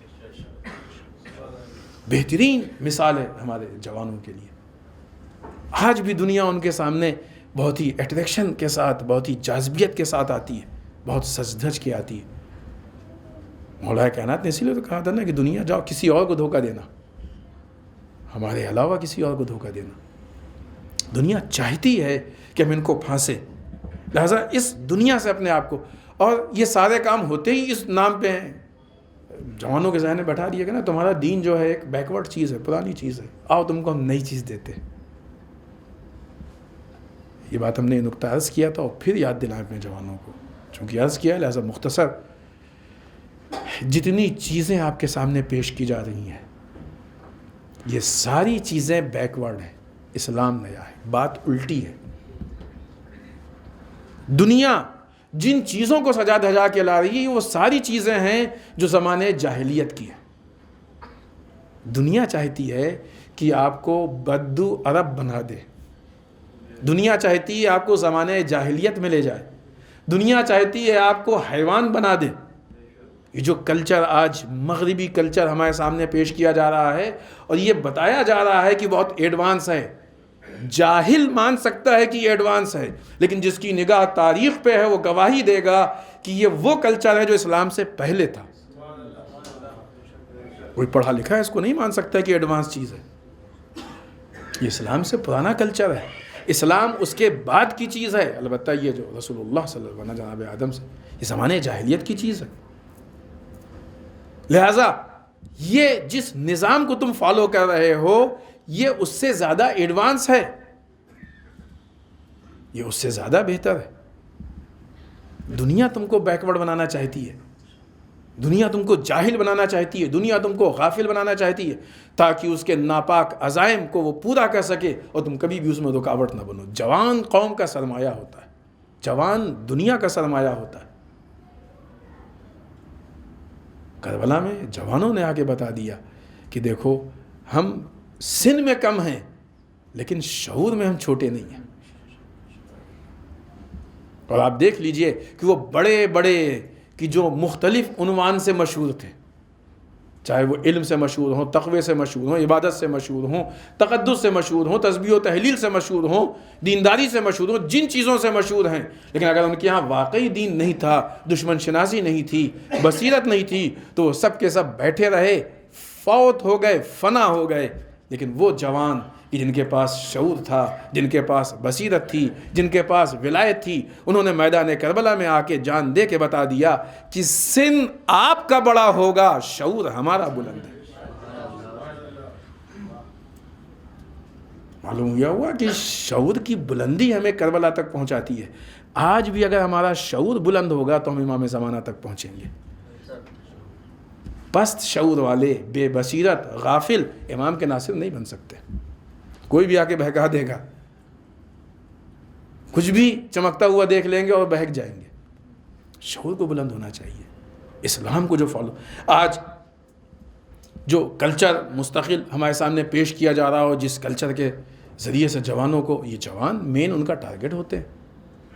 Speaker 3: بہترین مثال ہے ہمارے جوانوں کے لیے۔ آج بھی دنیا ان کے سامنے بہت ہی اٹریکشن کے ساتھ، بہت ہی جاذبیت کے ساتھ آتی ہے، بہت سج دھج کے آتی ہے۔ مولا کائنات نے اسی لیے تو کہا تھا نا کہ دنیا جاؤ کسی اور کو دھوکہ دینا، ہمارے علاوہ کسی اور کو دھوکہ دینا۔ دنیا چاہتی ہے کہ ہم ان کو پھانسے، لہذا اس دنیا سے اپنے آپ کو، اور یہ سارے کام ہوتے ہی اس نام پہ ہیں۔ جوانوں کے ذہن میں بیٹھا دیا کہ نا تمہارا دین جو ہے ایک بیکورڈ چیز ہے، پرانی چیز ہے، آؤ تم کو ہم نئی چیز دیتے ہیں۔ یہ بات ہم نے نقطہ عرض کیا تھا اور پھر یاد دلائیں اپنے جوانوں کو، چونکہ عرض کیا ہے لہذا مختصر جتنی چیزیں آپ کے سامنے پیش کی جا رہی ہیں یہ ساری چیزیں بیکورڈ ہیں، اسلام نیا ہے، بات الٹی ہے۔ دنیا جن چیزوں کو سجا دھجا کے لا رہی ہے وہ ساری چیزیں ہیں جو زمانے جاہلیت کی ہیں۔ دنیا چاہتی ہے کہ آپ کو بدو عرب بنا دے، دنیا چاہتی ہے آپ کو زمانے جاہلیت میں لے جائے، دنیا چاہتی ہے آپ کو حیوان بنا دے۔ یہ جو کلچر آج مغربی کلچر ہمارے سامنے پیش کیا جا رہا ہے اور یہ بتایا جا رہا ہے کہ بہت ایڈوانس ہے، جاہل مان سکتا ہے کہ یہ ایڈوانس ہے، لیکن جس کی نگاہ تاریخ پہ ہے وہ گواہی دے گا کہ یہ وہ کلچر ہے جو اسلام سے پہلے تھا۔ کوئی پڑھا لکھا ہے اس کو نہیں مان سکتا کہ ایڈوانس چیز ہے، یہ اسلام سے پرانا کلچر ہے، اسلام اس کے بعد کی چیز ہے۔ البتہ یہ جو رسول اللہ صلی اللہ علیہ وسلم جناب آدم سے، یہ زمانے جاہلیت کی چیز ہے۔ لہٰذا یہ جس نظام کو تم فالو کر رہے ہو یہ اس سے زیادہ ایڈوانس ہے، یہ اس سے زیادہ بہتر ہے۔ دنیا تم کو بیکورڈ بنانا چاہتی ہے، دنیا تم کو جاہل بنانا چاہتی ہے، دنیا تم کو غافل بنانا چاہتی ہے تاکہ اس کے ناپاک عزائم کو وہ پورا کر سکے اور تم کبھی بھی اس میں رکاوٹ نہ بنو۔ جوان قوم کا سرمایہ ہوتا ہے، جوان دنیا کا سرمایہ ہوتا ہے۔ کربلا میں جوانوں نے آگے بتا دیا کہ دیکھو ہم سن میں کم ہیں لیکن شعور میں ہم چھوٹے نہیں ہیں۔ اور آپ دیکھ لیجئے کہ وہ بڑے بڑے کہ جو مختلف عنوان سے مشہور تھے، چاہے وہ علم سے مشہور ہوں، تقوی سے مشہور ہوں، عبادت سے مشہور ہوں، تقدس سے مشہور ہوں، تسبیح و تحلیل سے مشہور ہوں، دینداری سے مشہور ہوں، جن چیزوں سے مشہور ہیں، لیکن اگر ان کے ہاں واقعی دین نہیں تھا، دشمن شناسی نہیں تھی، بصیرت نہیں تھی، تو وہ سب کے سب بیٹھے رہے، فوت ہو گئے، فنا ہو گئے۔ لیکن وہ جوان کہ جن کے پاس شعور تھا، جن کے پاس بصیرت تھی، جن کے پاس ولایت تھی، انہوں نے میدان کربلا میں آ کے جان دے کے بتا دیا کہ سن آپ کا بڑا ہوگا، شعور ہمارا بلند ہے۔ معلوم ہوا کہ شعور کی بلندی ہمیں کربلا تک پہنچاتی ہے۔ آج بھی اگر ہمارا شعور بلند ہوگا تو ہم امام زمانہ تک پہنچیں گے۔ پست شعور والے، بے بصیرت، غافل امام کے ناصر نہیں بن سکتے۔ کوئی بھی آ کے بہکا دے گا، کچھ بھی چمکتا ہوا دیکھ لیں گے اور بہک جائیں گے۔ شعور کو بلند ہونا چاہیے، اسلام کو جو فالو۔ آج جو کلچر مستقل ہمارے سامنے پیش کیا جا رہا ہو، جس کلچر کے ذریعے سے جوانوں کو، یہ جوان مین ان کا ٹارگٹ ہوتے ہیں۔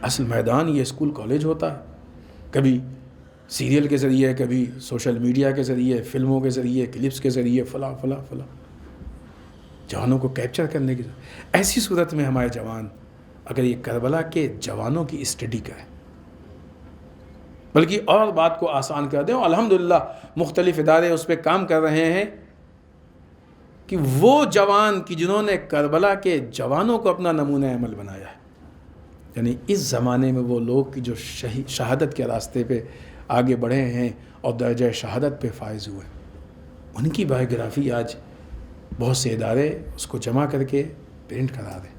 Speaker 3: اصل میدان یہ اسکول کالج ہوتا ہے، کبھی سیریل کے ذریعے، کبھی سوشل میڈیا کے ذریعے، فلموں کے ذریعے، کلپس کے ذریعے، فلاں فلاں فلاں جوانوں کو کیپچر کرنے کی۔ ایسی صورت میں ہمارے جوان اگر یہ کربلا کے جوانوں کی اسٹڈی کریں، بلکہ اور بات کو آسان کر دیں، اور الحمدللہ مختلف ادارے اس پہ کام کر رہے ہیں کہ وہ جوان کی جنہوں نے کربلا کے جوانوں کو اپنا نمونہ عمل بنایا ہے، یعنی اس زمانے میں وہ لوگ کی جو شہادت کے راستے پہ آگے بڑھے ہیں اور درجہ شہادت پہ فائز ہوئے، ان کی بایوگرافی آج بہت سے ادارے اس کو جمع کر کے پرنٹ کرا دیں۔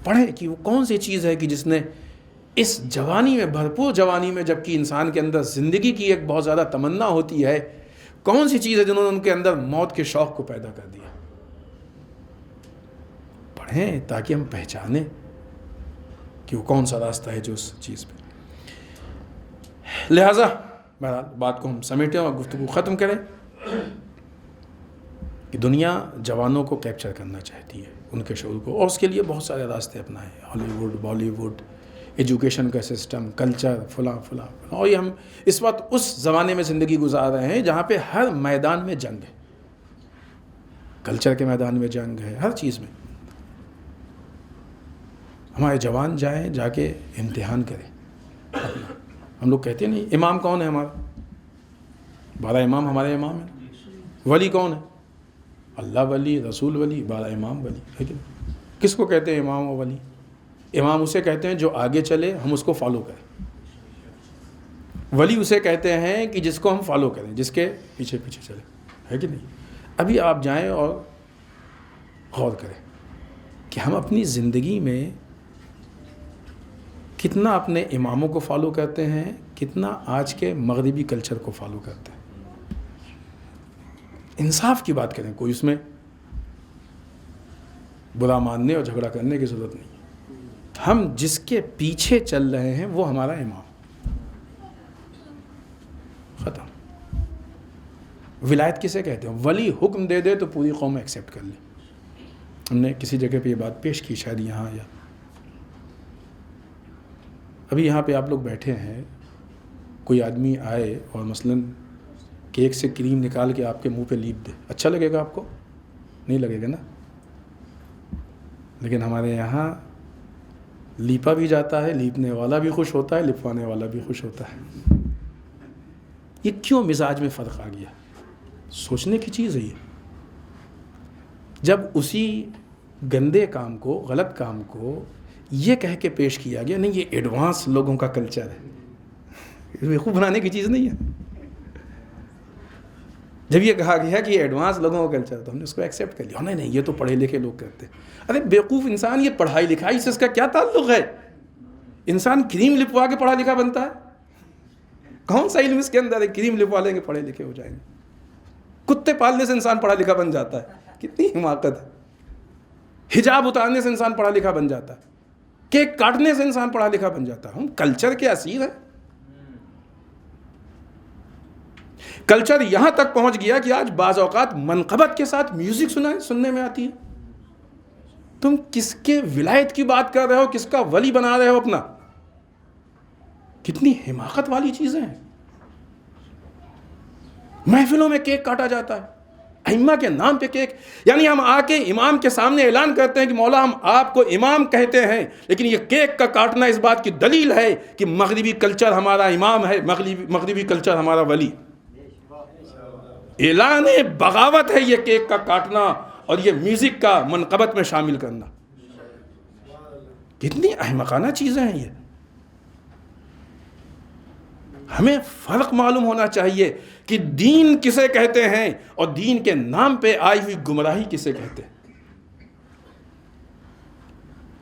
Speaker 3: پڑھیں کہ وہ کون سی چیز ہے کہ جس نے اس جوانی میں، بھرپور جوانی میں، جبکہ انسان کے اندر زندگی کی ایک بہت زیادہ تمنا ہوتی ہے، کون سی چیز ہے جنہوں نے ان کے اندر موت کے شوق کو پیدا کر دیا۔ پڑھیں تاکہ ہم پہچانیں کہ وہ کون سا راستہ ہے جو اس چیز پہ۔ لہٰذا بہرحال بات کو ہم سمیٹیں اور گفتگو ختم کریں کہ دنیا جوانوں کو کیپچر کرنا چاہتی ہے، ان کے شعور کو، اور اس کے لیے بہت سارے راستے اپنائیں، ہالی ووڈ، بالی ووڈ، ایجوکیشن کا سسٹم، کلچر، فلاں فلاں فلاں۔ اور یہ ہم اس وقت اس زمانے میں زندگی گزار رہے ہیں جہاں پہ ہر میدان میں جنگ ہے، کلچر کے میدان میں جنگ ہے، ہر چیز میں۔ ہمارے جوان جائیں، جا کے امتحان کریں اپنا۔ ہم لوگ کہتے ہیں نہیں امام کون ہے ہمارا؟ 12 امام ہمارے امام ہیں۔ ولی کون ہے؟ اللہ ولی، رسول ولی، 12 امام ولی، لیکن کس کو کہتے ہیں امام و ولی؟ امام اسے کہتے ہیں جو آگے چلے ہم اس کو فالو کریں، ولی اسے کہتے ہیں کہ جس کو ہم فالو کریں، جس کے پیچھے پیچھے چلیں، ہے کہ نہیں؟ ابھی آپ جائیں اور غور کریں کہ ہم اپنی زندگی میں کتنا اپنے اماموں کو فالو کرتے ہیں، کتنا آج کے مغربی کلچر کو فالو کرتے ہیں۔ انصاف کی بات کریں، کوئی اس میں برا ماننے اور جھگڑا کرنے کی ضرورت نہیں۔ ہم جس کے پیچھے چل رہے ہیں وہ ہمارا امام، ختم۔ ولایت کسے کہتے ہیں؟ ولی حکم دے دے تو پوری قوم ایکسیپٹ کر لے۔ ہم نے کسی جگہ پہ یہ بات پیش کی، شاید یہاں یا ابھی یہاں پہ آپ لوگ بیٹھے ہیں، کوئی آدمی آئے اور مثلاً کیک سے کریم نکال کے آپ کے منہ پہ لیپ دے، اچھا لگے گا آپ کو؟ نہیں لگے گا نا؟ لیکن ہمارے یہاں لیپا بھی جاتا ہے، لیپنے والا بھی خوش ہوتا ہے، لپوانے والا بھی خوش ہوتا ہے۔ یہ کیوں مزاج میں فرق آ گیا؟ سوچنے کی چیز ہے یہ۔ جب اسی گندے کام کو، غلط کام کو یہ کہہ کے پیش کیا گیا نہیں یہ ایڈوانس لوگوں کا کلچر ہے، بیوقوف بنانے کی چیز نہیں ہے۔ جب یہ کہا گیا کہ یہ ایڈوانس لوگوں کا کلچر ہے تو ہم نے اس کو ایکسیپٹ کر لیا، نہیں نہیں یہ تو پڑھے لکھے لوگ کرتے ہیں۔ ارے بیوقوف انسان، یہ پڑھائی لکھائی سے اس کا کیا تعلق ہے؟ انسان کریم لپوا کے پڑھا لکھا بنتا ہے؟ کون سا علم اس کے اندر ہے کریم لپوا لیں گے پڑھے لکھے ہو جائیں گے؟ کتے پالنے سے انسان پڑھا لکھا بن جاتا ہے، کتنی حماقت ہے۔ حجاب اتارنے سے انسان پڑھا لکھا بن جاتا ہے، کیک کاٹنے سے انسان پڑھا لکھا بن جاتا ہے۔ ہم کلچر کے اسیر ہیں۔ کلچر یہاں تک پہنچ گیا کہ آج بعض اوقات منقبت کے ساتھ میوزک سننے میں آتی ہے۔ تم کس کے ولایت کی بات کر رہے ہو، کس کا ولی بنا رہے ہو اپنا؟ کتنی حماقت والی چیزیں ہیں۔ محفلوں میں کیک کاٹا جاتا ہے، ائمہ کے نام پہ کیک، یعنی ہم آ کے امام کے سامنے اعلان کرتے ہیں کہ مولا ہم آپ کو امام کہتے ہیں، لیکن یہ کیک کا کاٹنا اس بات کی دلیل ہے کہ مغربی کلچر ہمارا امام ہے، مغربی کلچر ہمارا ولی۔ اعلان بغاوت ہے یہ کیک کا کاٹنا اور یہ میوزک کا منقبت میں شامل کرنا، کتنی احمقانہ چیزیں ہیں یہ۔ ہمیں فرق معلوم ہونا چاہیے کہ دین کسے کہتے ہیں اور دین کے نام پہ آئی ہوئی گمراہی کسے کہتے ہیں۔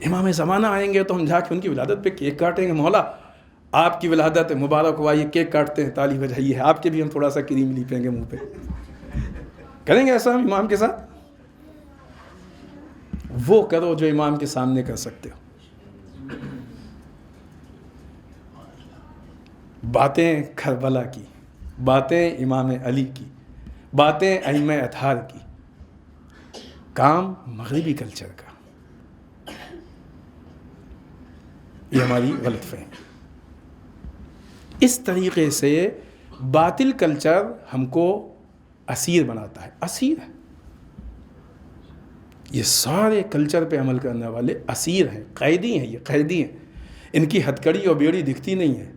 Speaker 3: امام زمانہ آئیں گے تو ہم جا کے ان کی ولادت پہ کیک کاٹیں گے، مولا آپ کی ولادت مبارک ہوا، یہ کیک کاٹتے ہیں، تالی بجائیے، آپ کے بھی ہم تھوڑا سا کریم لیپیں گے منہ پہ، کریں گے ایسا ہم امام کے ساتھ؟ وہ کرو جو امام کے سامنے کر سکتے ہو۔ باتیں کربلا کی، باتیں امام علی کی، باتیں ائمہ اطہار کی، کام مغربی کلچر کا۔ یہ ہماری غلط فہمی۔ اس طریقے سے باطل کلچر ہم کو اسیر بناتا ہے، اسیر ہے۔ یہ سارے کلچر پہ عمل کرنے والے اسیر ہیں، قیدی ہیں، یہ قیدی ہیں، ان کی ہتھکڑی اور بیڑی دکھتی نہیں ہے۔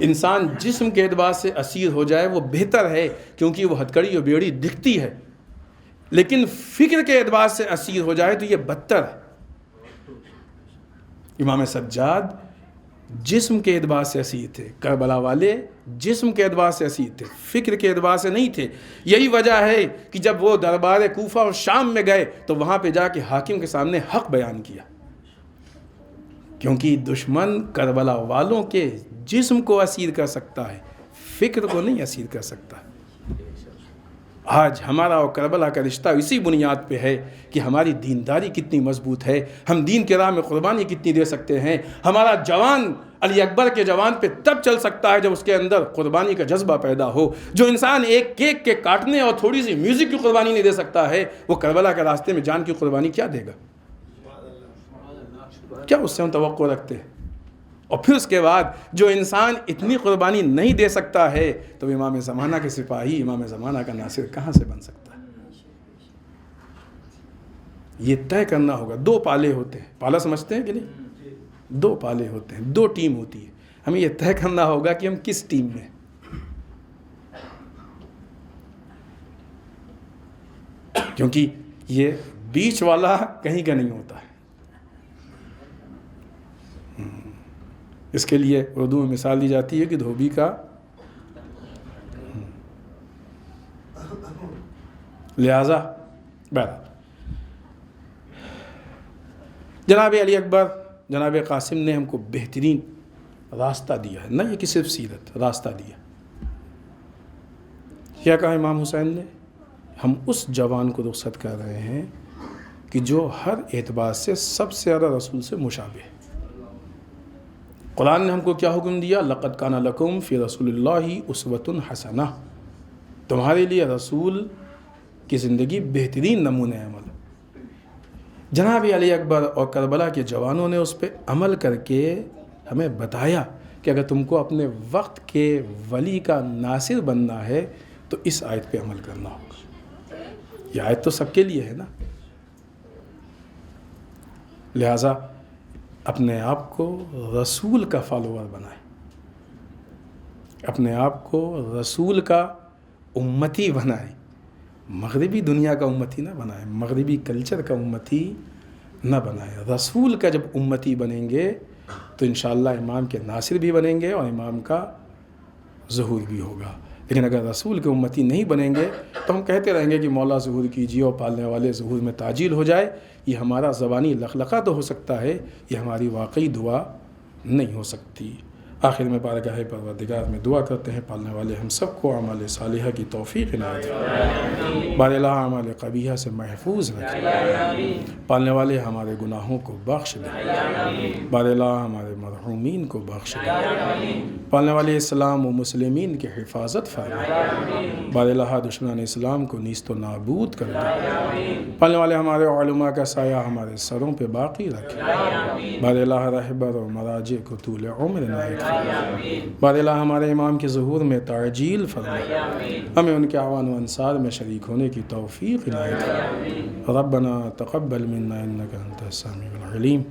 Speaker 3: انسان جسم کے اعتبار سے اسیر ہو جائے وہ بہتر ہے، کیونکہ وہ ہتھکڑی اور بیڑی دکھتی ہے، لیکن فکر کے اعتبار سے اسیر ہو جائے تو یہ بدتر ہے۔ امام سجاد جسم کے اعتبار سے اسیر تھے، کربلا والے جسم کے اعتبار سے اسیر تھے، فکر کے اعتبار سے نہیں تھے۔ یہی وجہ ہے کہ جب وہ دربار کوفہ اور شام میں گئے تو وہاں پہ جا کے حاکم کے سامنے حق بیان کیا، کیونکہ دشمن کربلا والوں کے جسم کو اسیر کر سکتا ہے، فکر کو نہیں اسیر کر سکتا۔ آج ہمارا اور کربلا کا رشتہ اسی بنیاد پہ ہے کہ ہماری دینداری کتنی مضبوط ہے، ہم دین کے راہ میں قربانی کتنی دے سکتے ہیں۔ ہمارا جوان علی اکبر کے جوان پہ تب چل سکتا ہے جب اس کے اندر قربانی کا جذبہ پیدا ہو۔ جو انسان ایک کیک کے کاٹنے اور تھوڑی سی میوزک کی قربانی نہیں دے سکتا ہے، وہ کربلا کے راستے میں جان کی قربانی کیا دے گا؟ کیا اس سے ہم توقع رکھتے ہیں؟ اور پھر اس کے بعد جو انسان اتنی قربانی نہیں دے سکتا ہے تو امام زمانہ کے سپاہی، امام زمانہ کا ناصر کہاں سے بن سکتا ہے؟ یہ طے کرنا ہوگا۔ دو پالے ہوتے ہیں، پالا سمجھتے ہیں کہ نہیں؟ دو پالے ہوتے ہیں، دو ٹیم ہوتی ہے، ہمیں یہ طے کرنا ہوگا کہ ہم کس ٹیم میں۔ کیونکہ یہ بیچ والا کہیں کا نہیں ہوتا ہے۔ اس کے لیے اردو میں مثال دی جاتی ہے کہ دھوبی کا لہذا بہرحال جناب علی اکبر، جناب قاسم نے ہم کو بہترین راستہ دیا ہے، نہ یہ کہ صرف سیرت، راستہ دیا۔ کیا کہا امام حسین نے؟ ہم اس جوان کو رخصت کر رہے ہیں کہ جو ہر اعتبار سے سب سے زیادہ رسول سے مشابہ ہے۔ قرآن نے ہم کو کیا حکم دیا؟ لقد کان لکم فی رسول اللہ اسوۃ حسنہ، تمہارے لیے رسول کی زندگی بہترین نمونہ عمل۔ جناب علی اکبر اور کربلا کے جوانوں نے اس پہ عمل کر کے ہمیں بتایا کہ اگر تم کو اپنے وقت کے ولی کا ناصر بننا ہے تو اس آیت پہ عمل کرنا ہوگا۔ یہ آیت تو سب کے لیے ہے نا۔ لہٰذا اپنے آپ کو رسول کا فالوور بنائیں، اپنے آپ کو رسول کا امتی بنائیں، مغربی دنیا کا امتی نہ بنائیں، مغربی کلچر کا امتی نہ بنائیں۔ رسول کا جب امتی بنیں گے تو انشاءاللہ امام کے ناصر بھی بنیں گے اور امام کا ظہور بھی ہوگا۔ لیکن اگر رسول کے امتی نہیں بنیں گے تو ہم کہتے رہیں گے کہ مولا ظہور کیجیے اور پالنے والے ظہور میں تعجیل ہو جائے۔ یہ ہمارا زبانی لخلقہ تو ہو سکتا ہے، یہ ہماری واقعی دعا نہیں ہو سکتی۔ آخر میں بارگاہ پروردگار میں دعا کرتے ہیں پالنے والے ہم سب کو اعمال صالحہ کی توفیق عنایت فرمائے، بار الہ اعمال قبیحہ سے محفوظ رکھے، پالنے والے ہمارے گناہوں کو بخش دے، بار الہ ہمارے مرحومین کو بخش دے، پالنے والے اسلام و مسلمین کی حفاظت فرمائے، بار الہ دشمنان اسلام کو نیست و نابود کر دے، پالنے والے ہمارے علماء کا سایہ ہمارے سروں پہ باقی رکھے، بار الہ رہبر و مراجع کو طول عمر عنایت فرمائے، بار الہ ہمارے امام کے ظہور میں تعجیل فرمائے، ہمیں ان کے اعوان و انصار میں شریک ہونے کی توفیق عنایت فرمائے۔ ربنا تقبل منا انک انت السمیع العلیم۔